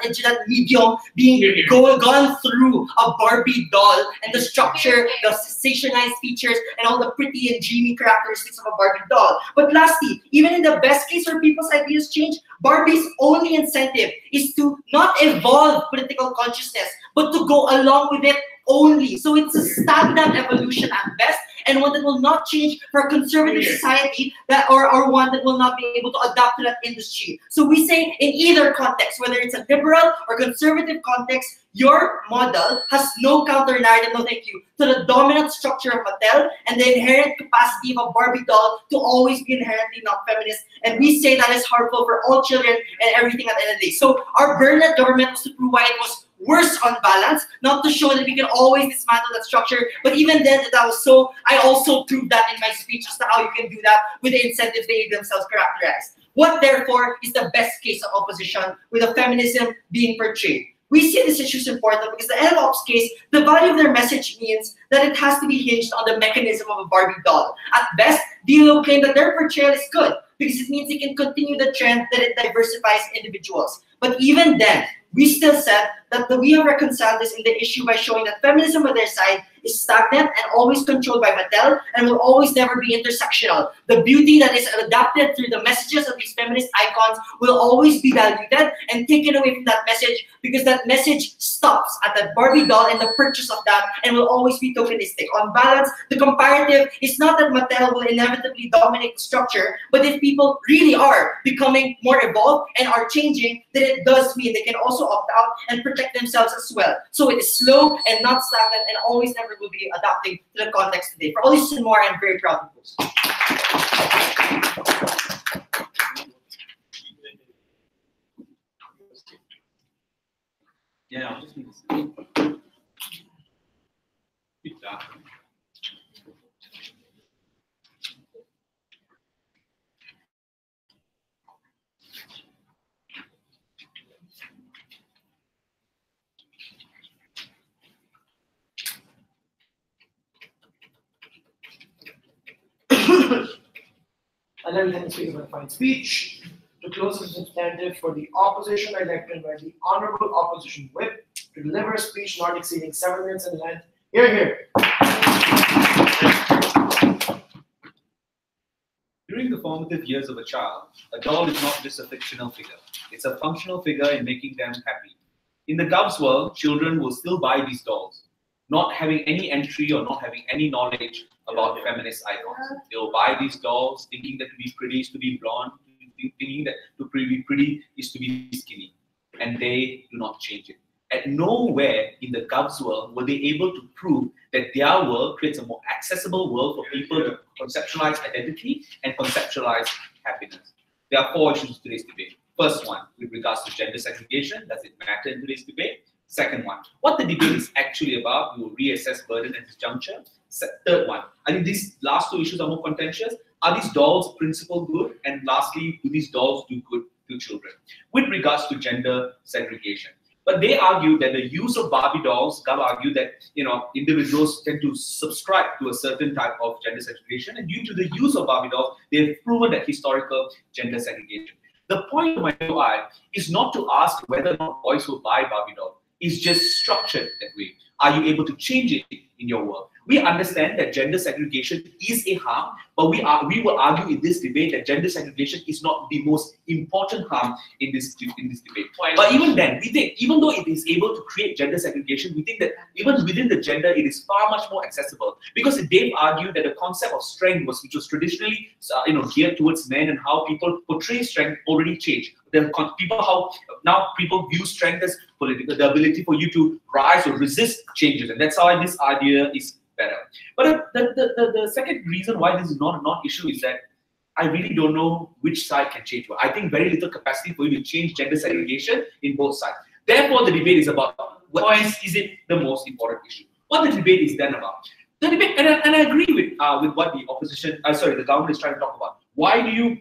medium being gone through a Barbie doll and the structure, the sensationalized features, and all the pretty and dreamy characteristics of a Barbie doll. But lastly, even in the best case where people's ideas change, Barbie's only incentive is to not evolve political consciousness, but to go along with it only. So it's a stagnant evolution at best, and one that will not change for a conservative society that or one that will not be able to adapt to that industry. So we say in either context, whether it's a liberal or conservative context, your model has no counter narrative, no thank you, to the dominant structure of Mattel and the inherent capacity of a Barbie doll to always be inherently not feminist. And we say that is harmful for all children and everything at the end of the day. So our Bernard government was to prove why it was worse on balance, not to show that we can always dismantle that structure. But even then, that was so, I also proved that in my speech as to how you can do that with the incentives they themselves characterize. What therefore is the best case of opposition with a feminism being portrayed? We see this issue is important because the NLOP's case, the value of their message means that it has to be hinged on the mechanism of a Barbie doll. At best, DLO claim that their portrayal is good because it means they can continue the trend that it diversifies individuals. But even then, we still said that we have reconciled this in the issue by showing that feminism on their side is stagnant and always controlled by Mattel and will always never be intersectional. The beauty that is adapted through the messages of these feminist icons will always be diluted and taken away from that message because that message stops at that Barbie doll and the purchase of that and will always be tokenistic. On balance, the comparative is not that Mattel will inevitably dominate the structure, but if people really are becoming more evolved and are changing, then it does mean they can also opt out and protect themselves as well. So it is slow and not stagnant and always never will be adapting to the context today. For all this and more, I'm very proud of this. Yeah, I'll just need to speak that. Honorable Tennis Speaker for the fine speech. To close the substantive for the opposition, I'd like to invite the Honorable Opposition Whip to deliver a speech not exceeding 7 minutes in length. Hear, hear. During the formative years of a child, a doll is not just a fictional figure. It's a functional figure in making them happy. In the Gov's world, children will still buy these dolls, not having any entry or not having any knowledge about feminist icons. They will buy these dolls thinking that to be pretty is to be blonde, thinking that to be pretty is to be skinny. And they do not change it. At nowhere in the Gov's world were they able to prove that their world creates a more accessible world for people to conceptualize identity and conceptualize happiness. There are 4 issues in today's debate. First one, with regards to gender segregation, does it matter in today's debate? Second one, what the debate is actually about, we will reassess burden at this juncture. Third one, I think these last 2 issues are more contentious. Are these dolls principal good? And lastly, do these dolls do good to children? With regards to gender segregation. But they argue that the use of Barbie dolls, Gov argued that individuals tend to subscribe to a certain type of gender segregation, and due to the use of Barbie dolls, they've proven that historical gender segregation. The point of my UI is not to ask whether or not boys will buy Barbie dolls. It's just structured that way. Are you able to change it in your world? We understand that gender segregation is a harm, but we will argue in this debate that gender segregation is not the most important harm in this debate. But even then, we think, even though it is able to create gender segregation, we think that even within the gender, it is far much more accessible. Because they've argued that the concept of strength, which was traditionally geared towards men, and how people portray strength already changed. How now people view strength as political, the ability for you to rise or resist changes, and that's how this idea is better. But the second reason why this is not a non-issue is that I really don't know which side can change what. I think very little capacity for you to change gender segregation in both sides. Therefore, the debate is about what is it the most important issue. What the debate is then about. The debate, and I agree with what the opposition, the government is trying to talk about. Why do you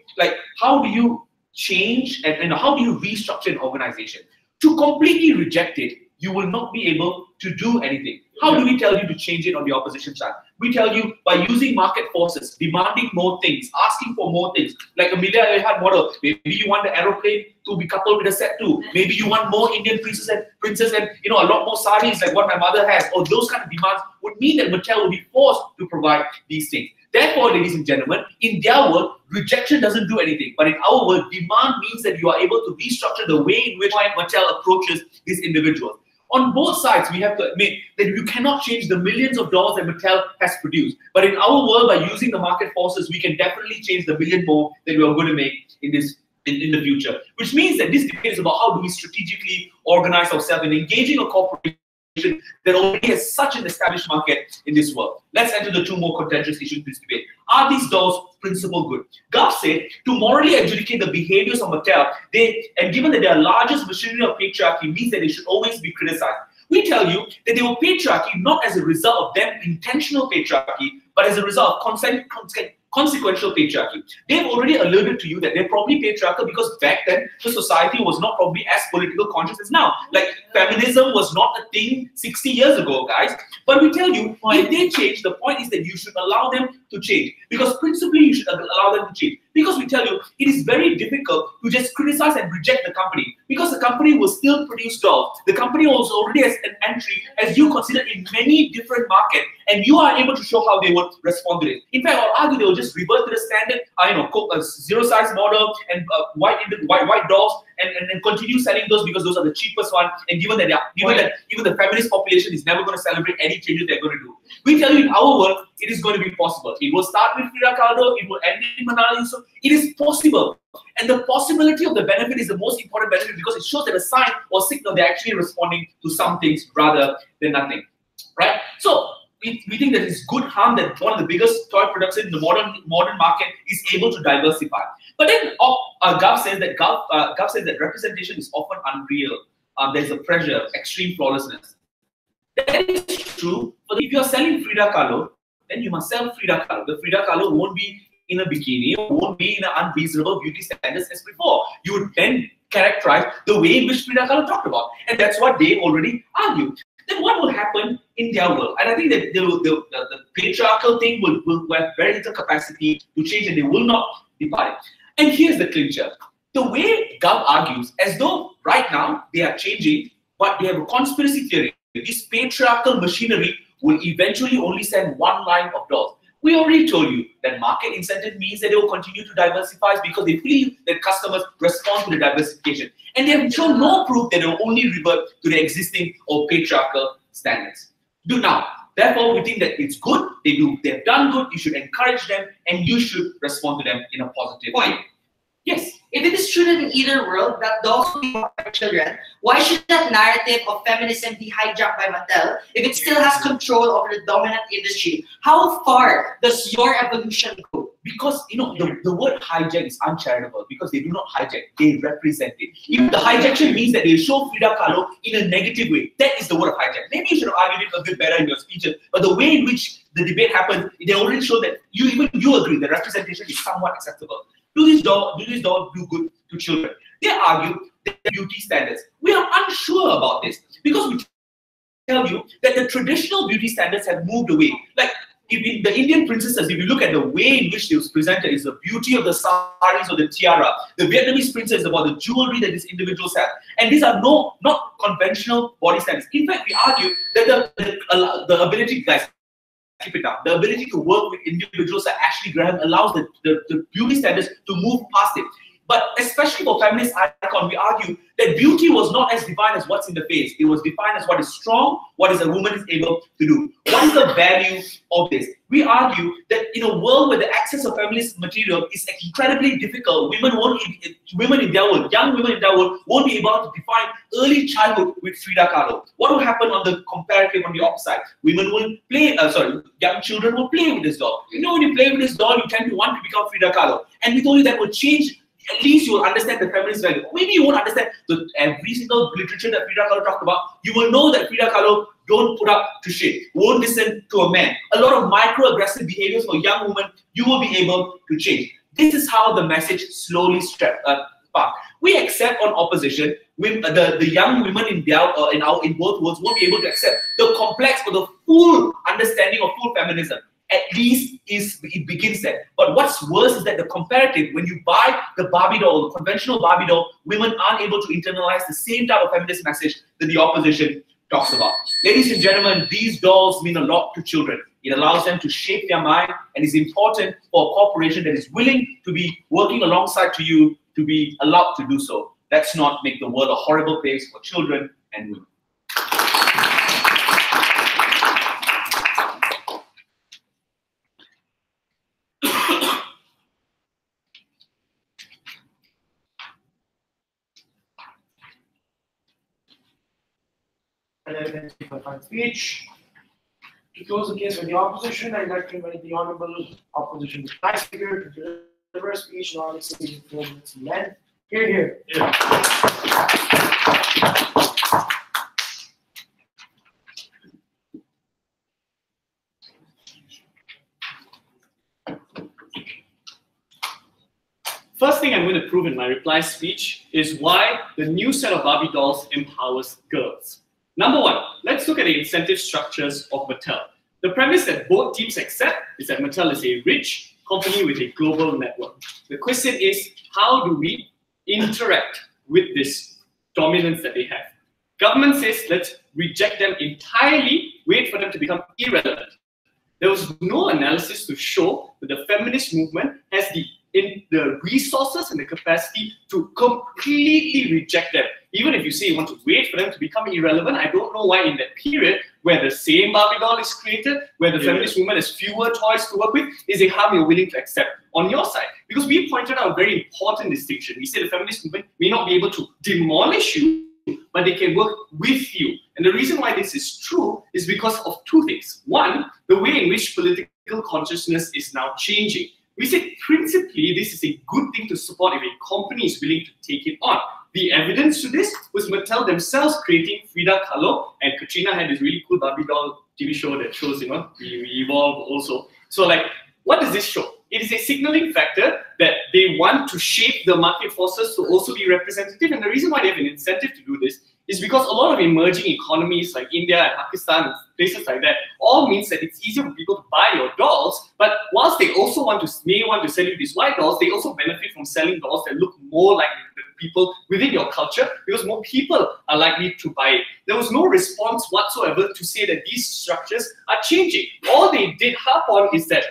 how do you change and how do you restructure an organization? To completely reject it, you will not be able to do anything. How do we tell you to change it on the opposition side? We tell you by using market forces, demanding more things, asking for more things. Like Amelia Earhart model, maybe you want the aeroplane to be coupled with a set too. Maybe you want more Indian princess and a lot more saris like what my mother has. Or those kind of demands would mean that Mattel will be forced to provide these things. Therefore, ladies and gentlemen, in their world, rejection doesn't do anything. But in our world, demand means that you are able to restructure the way in which Mattel approaches these individuals. On both sides, we have to admit that you cannot change the millions of dolls that Mattel has produced. But in our world, by using the market forces, we can definitely change the million more that we are going to make in the future. Which means that this debate is about how do we strategically organize ourselves and engaging a corporation that already has such an established market in this world. Let's enter the 2 more contentious issues in this debate. Are these dolls principal good? Gov said to morally adjudicate the behaviors of Mattel, and given that they are largest machinery of patriarchy, means that they should always be criticized. We tell you that they were patriarchy not as a result of them intentional patriarchy, but as a result of consequential patriarchy. They've already alluded to you that they're probably patriarchal because back then the society was not probably as political conscious as now. Like feminism was not a thing 60 years ago, guys. But we tell you, if they change, the point is that you should allow them to change. Because principally you should allow them to change. Because we tell you, it is very difficult to just criticize and reject the company. Because the company will still produce dolls. The company also already has an entry, as you consider, in many different markets. And you are able to show how they would respond to it. In fact, I'll argue they will just revert to the standard, zero size model and white dolls and continue selling those because those are the cheapest one. And given that even the feminist population is never going to celebrate any changes they're going to do. We tell you in our world, it is going to be possible. It will start with Frida Kahlo, it will end in Manali. So it is possible. And the possibility of the benefit is the most important benefit because it shows that a sign or signal they're actually responding to some things rather than nothing. Right? So we think that it's good harm that one of the biggest toy producers in the modern market is able to diversify. But then Gov says that representation is often unreal. There's a pressure, extreme flawlessness. That is true. But if you're selling Frida Kahlo, then you must sell Frida Kahlo. The Frida Kahlo won't be in a bikini, won't be in an unreasonable beauty standards as before. You would then characterize the way in which Frida Kahlo talked about. And that's what they already argued. Then what will happen in their world? And I think that the patriarchal thing will have very little capacity to change, and they will not the party. And here's the clincher. The way Gov argues, as though right now they are changing, but they have a conspiracy theory. This patriarchal machinery will eventually only send one line of dolls. We already told you that market incentive means that they will continue to diversify because they feel that customers respond to the diversification. And they have shown no proof that they will only revert to the existing or patriarchal standards. Therefore, we think that it's good, they've done good, you should encourage them, and you should respond to them in a positive way. Yes. If it is true that in either world that dolls will be bought by children, why should that narrative of feminism be hijacked by Mattel if it still has control over the dominant industry? How far does your evolution go? Because the word hijack is uncharitable because they do not hijack, they represent it. Even the hijaction means that they show Frida Kahlo in a negative way. That is the word of hijack. Maybe you should have argued it a bit better in your speeches, but the way in which the debate happens, they already show that you agree the representation is somewhat acceptable. Do this doll do good to children? They argue that beauty standards. We are unsure about this because we tell you that the traditional beauty standards have moved away. Like if the Indian princesses, if you look at the way in which they was presented, is the beauty of the saris or the tiara. The Vietnamese princess is about the jewelry that these individuals have. And these are not conventional body standards. In fact, we argue that the ability, guys, keep it down. The ability to work with individuals that Ashley Graham allows the beauty standards to move past it. But especially for feminist icon, we argue that beauty was not as defined as what's in the face. It was defined as what is strong, what is a woman is able to do. What is the value of this? We argue that in a world where the access of feminist material is incredibly difficult, young women in their world won't be able to define early childhood with Frida Kahlo. What will happen on the comparative on the opposite? Young children will play with this doll. When you play with this doll, you tend to want to become Frida Kahlo. And we told you that will change. At least you will understand the feminist value. Maybe you won't understand every single literature that Frida Kahlo talked about. You will know that Frida Kahlo don't put up to shit, won't listen to a man. A lot of microaggressive behaviors for young women, you will be able to change. This is how the message slowly spread. We accept on opposition, the young women in both worlds won't be able to accept the complex or the full understanding of full feminism. At least it begins there. But what's worse is that the comparative, when you buy the Barbie doll, the conventional Barbie doll, women aren't able to internalize the same type of feminist message that the opposition talks about. Ladies and gentlemen, these dolls mean a lot to children. It allows them to shape their mind and is important for a corporation that is willing to be working alongside to you to be allowed to do so. Let's not make the world a horrible place for children and women. And then my final speech. To close the case for the opposition, I'd like to invite the Honorable Opposition Reply Speaker to deliver a speech not exceeding 4 minutes in length. Here. First thing I'm going to prove in my reply speech is why the new set of Barbie dolls empowers girls. Number one, let's look at the incentive structures of Mattel. The premise that both teams accept is that Mattel is a rich company with a global network. The question is, how do we interact with this dominance that they have? Government says, let's reject them entirely, wait for them to become irrelevant. There was no analysis to show that the feminist movement has the resources and the capacity to completely reject them. Even if you say you want to wait for them to become irrelevant, I don't know why in that period where the same Barbie doll is created, where the feminist movement has fewer toys to work with, is a harm you're willing to accept on your side. Because we pointed out a very important distinction. We say the feminist movement may not be able to demolish you, but they can work with you. And the reason why this is true is because of two things. One, the way in which political consciousness is now changing. We say principally this is a good thing to support if a company is willing to take it on. The evidence to this was Mattel themselves creating Frida Kahlo, and Katrina had this really cool Barbie doll TV show that shows, we evolve also. So what does this show? It is a signaling factor that they want to shape the market forces to also be representative, and the reason why they have an incentive to do this is because a lot of emerging economies like India and Pakistan, places like that, all means that it's easier for people to buy your dolls. But whilst they also may want to sell you these white dolls, they also benefit from selling dolls that look more like the people within your culture, because more people are likely to buy it. There was no response whatsoever to say that these structures are changing. All they did harp on is that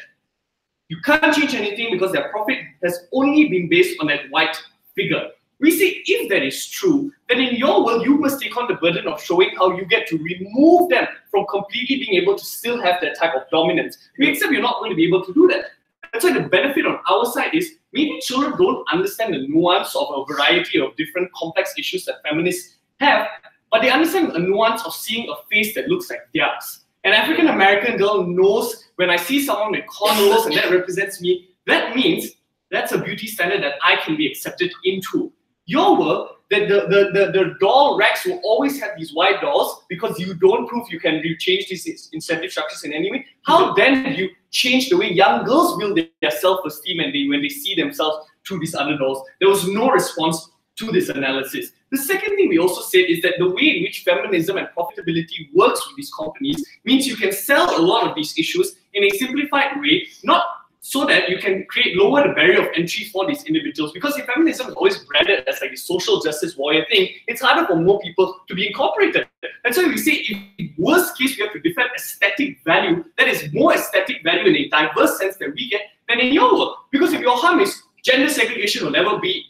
you can't change anything because their profit has only been based on that white figure. We say, if that is true, then in your world, you must take on the burden of showing how you get to remove them from completely being able to still have that type of dominance. We accept you're not going to be able to do that. That's why the benefit on our side is maybe children don't understand the nuance of a variety of different complex issues that feminists have, but they understand the nuance of seeing a face that looks like theirs. An African American girl knows when I see someone with cornrows and that represents me, that means that's a beauty standard that I can be accepted into. Your world, the doll racks will always have these white dolls because you don't prove you can change these incentive structures in any way. How then do you change the way young girls build their self-esteem and when they see themselves through these other dolls? There was no response to this analysis. The second thing we also said is that the way in which feminism and profitability works with these companies means you can sell a lot of these issues in a simplified way, not so that you can lower the barrier of entry for these individuals. Because if feminism is always branded as like a social justice warrior thing, it's harder for more people to be incorporated. That's why we say, in worst case, we have to defend aesthetic value. That is more aesthetic value in a diverse sense that we get than in your world. Because if your harm is gender segregation will never be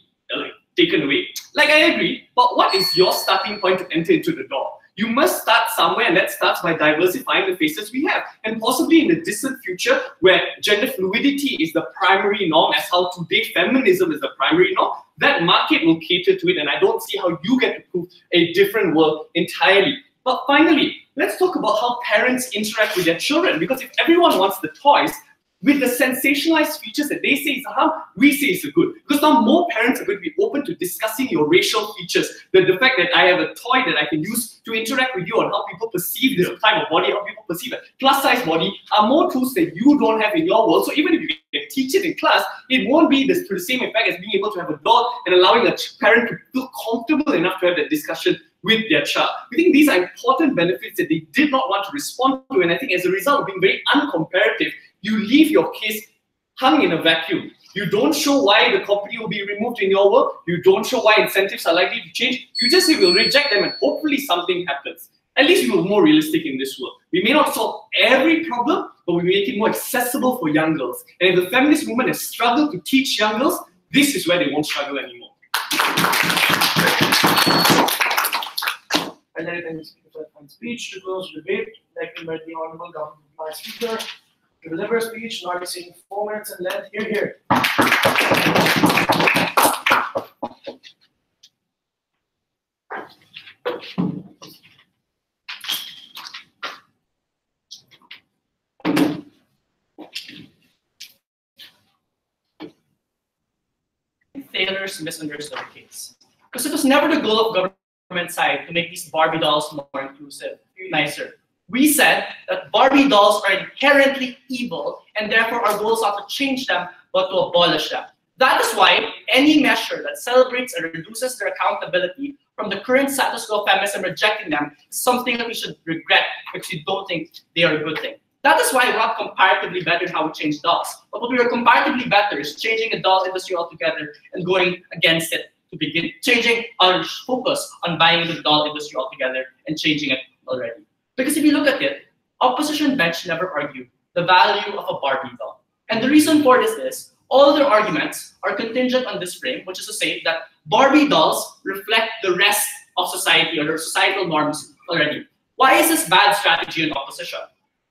taken away. Like, I agree, but what is your starting point to enter into the door? You must start somewhere, and that starts by diversifying the faces we have. And possibly in the distant future, where gender fluidity is the primary norm, as how today feminism is the primary norm, that market will cater to it, and I don't see how you get to prove a different world entirely. But finally, let's talk about how parents interact with their children, because if everyone wants the toys, with the sensationalized features that they say is a harm, we say it's a good. Because now more parents are going to be open to discussing your racial features. The fact that I have a toy that I can use to interact with you on how people perceive this type of body, how people perceive a plus-size body, are more tools that you don't have in your world. So even if you can teach it in class, it won't be to the same effect as being able to have a doll and allowing a parent to feel comfortable enough to have that discussion with their child. We think these are important benefits that they did not want to respond to, and I think as a result of being very uncomparative, you leave your case hung in a vacuum. You don't show why the company will be removed in your world. You don't show why incentives are likely to change. You just say we'll reject them and hopefully something happens. At least we're more realistic in this world. We may not solve every problem, but we make it more accessible for young girls. And if the feminist movement has struggled to teach young girls, this is where they won't struggle anymore. And then I can speak for a speech to close the debate. I'd like to invite the Honorable Government Speaker to deliver a speech not exceeding 4 minutes in length. Hear, hear. Taylor's misunderstood case. Because it was never the goal of government side to make these Barbie dolls more inclusive, nicer. We said that Barbie dolls are inherently evil, and therefore our goal is not to change them, but to abolish them. That is why any measure that celebrates and reduces their accountability from the current status quo of feminism rejecting them is something that we should regret because we don't think they are a good thing. That is why we're not comparatively better in how we change dolls. But what we are comparatively better is changing the doll industry altogether and going against it to begin, changing our focus on buying the doll industry altogether and changing it already. Because if you look at it, opposition bench never argued the value of a Barbie doll. And the reason for this is, all their arguments are contingent on this frame, which is to say that Barbie dolls reflect the rest of society or their societal norms already. Why is this bad strategy in opposition?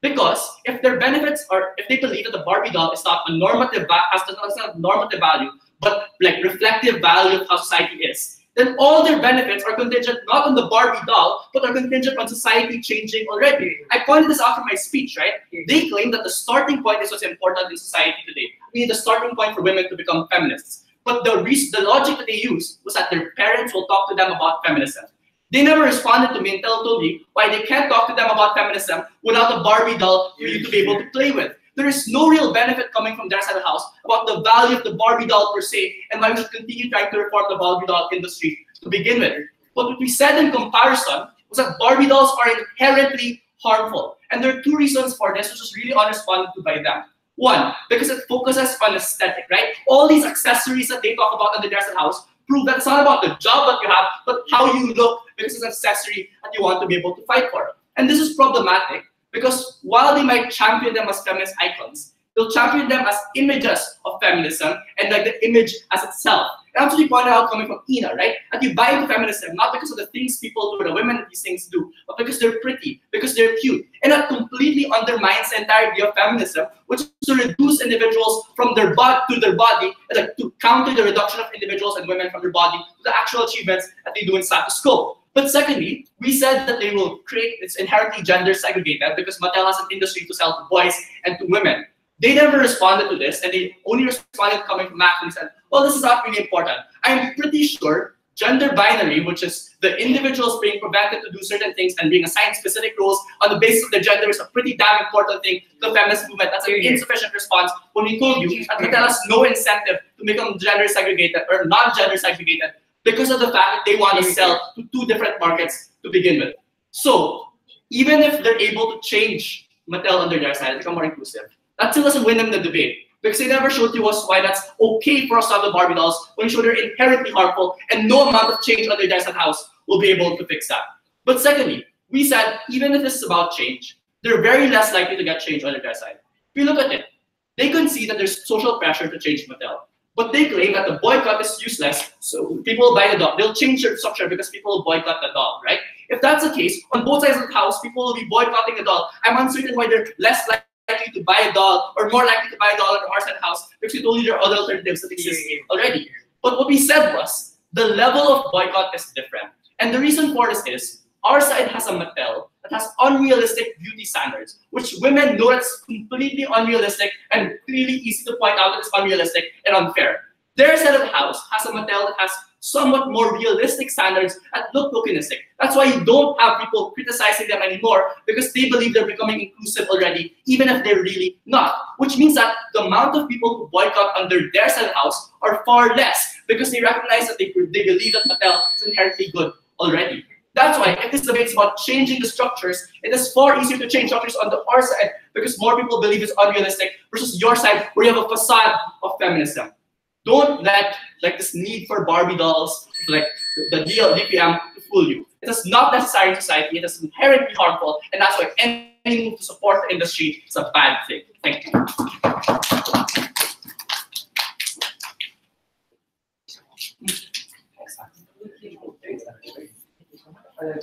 Because if their benefits are, if they believe that the Barbie doll is not a normative, has not normative value, but like reflective value of how society is, then all their benefits are contingent not on the Barbie doll, but are contingent on society changing already. I pointed this out in my speech, right? They claim that the starting point is what's important in society today. We need the starting point for women to become feminists. But the logic that they used was that their parents will talk to them about feminism. They never responded to me and told me why they can't talk to them about feminism without a Barbie doll for you to be able to play with. There is no real benefit coming from their side of the house about the value of the Barbie doll per se and why we should continue trying to reform the Barbie doll industry to begin with. But what we said in comparison was that Barbie dolls are inherently harmful. And there are two reasons for this, which is really unresponded to by them. One, because it focuses on aesthetic, right? All these accessories that they talk about in the dress and house prove that it's not about the job that you have, but how you look, because it's an accessory that you want to be able to fight for. And this is problematic because while they might champion them as feminist icons, they'll champion them as images of feminism and like the image as itself. And that's what you pointed out coming from Ina, right? That you buy into feminism not because of the things people do or the women that these things do, but because they're pretty, because they're cute. And that completely undermines the entire idea of feminism, which is to reduce individuals from their body to their body, and like to counter the reduction of individuals and women from their body to the actual achievements that they do in status quo. But secondly, we said that they will create, it's inherently gender segregated because Mattel has an industry to sell to boys and to women. They never responded to this, and they only responded coming from Matt and said, well, this is not really important. I'm pretty sure gender binary, which is the individuals being prevented to do certain things and being assigned specific roles on the basis of their gender, is a pretty damn important thing to the feminist movement. That's an insufficient response when we told you that Mattel has no incentive to become gender segregated or non-gender segregated because of the fact that they want to sell to two different markets to begin with. So even if they're able to change Mattel on their side and become more inclusive, that still doesn't win them the debate because they never showed to us why that's okay for us to have the Barbie dolls when we showed they're inherently harmful and no amount of change on their desk and house will be able to fix that. But secondly, we said even if this is about change, they're very less likely to get change on their side. If you look at it, they can see that there's social pressure to change Mattel. But they claim that the boycott is useless, so people will buy the doll. They'll change their structure because people will boycott the doll, right? If that's the case, on both sides of the house, people will be boycotting the doll. I'm uncertain why they're less likely to buy a doll or more likely to buy a doll in our side of the house because we told you there are other alternatives that exist already. But what we said was the level of boycott is different. And the reason for this is our side has a Mattel that has unrealistic beauty standards, which women know that's completely unrealistic and really easy to point out that it's unrealistic and unfair. Their side of the house has a Mattel that has somewhat more realistic standards that look tokenistic. That's why you don't have people criticizing them anymore because they believe they're becoming inclusive already, even if they're really not. Which means that the amount of people who boycott under their side of the house are far less because they recognize that they believe that Mattel is inherently good already. That's why if this debate is about changing the structures, it is far easier to change structures on our side because more people believe it's unrealistic versus your side where you have a facade of feminism. Don't let like this need for Barbie dolls, like the DPM, to fool you. It is not necessary in society. It is inherently harmful, and that's why any move to support the industry is a bad thing. Thank you.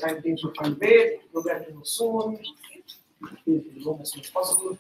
Time things will find way. We'll get to soon. As soon as possible.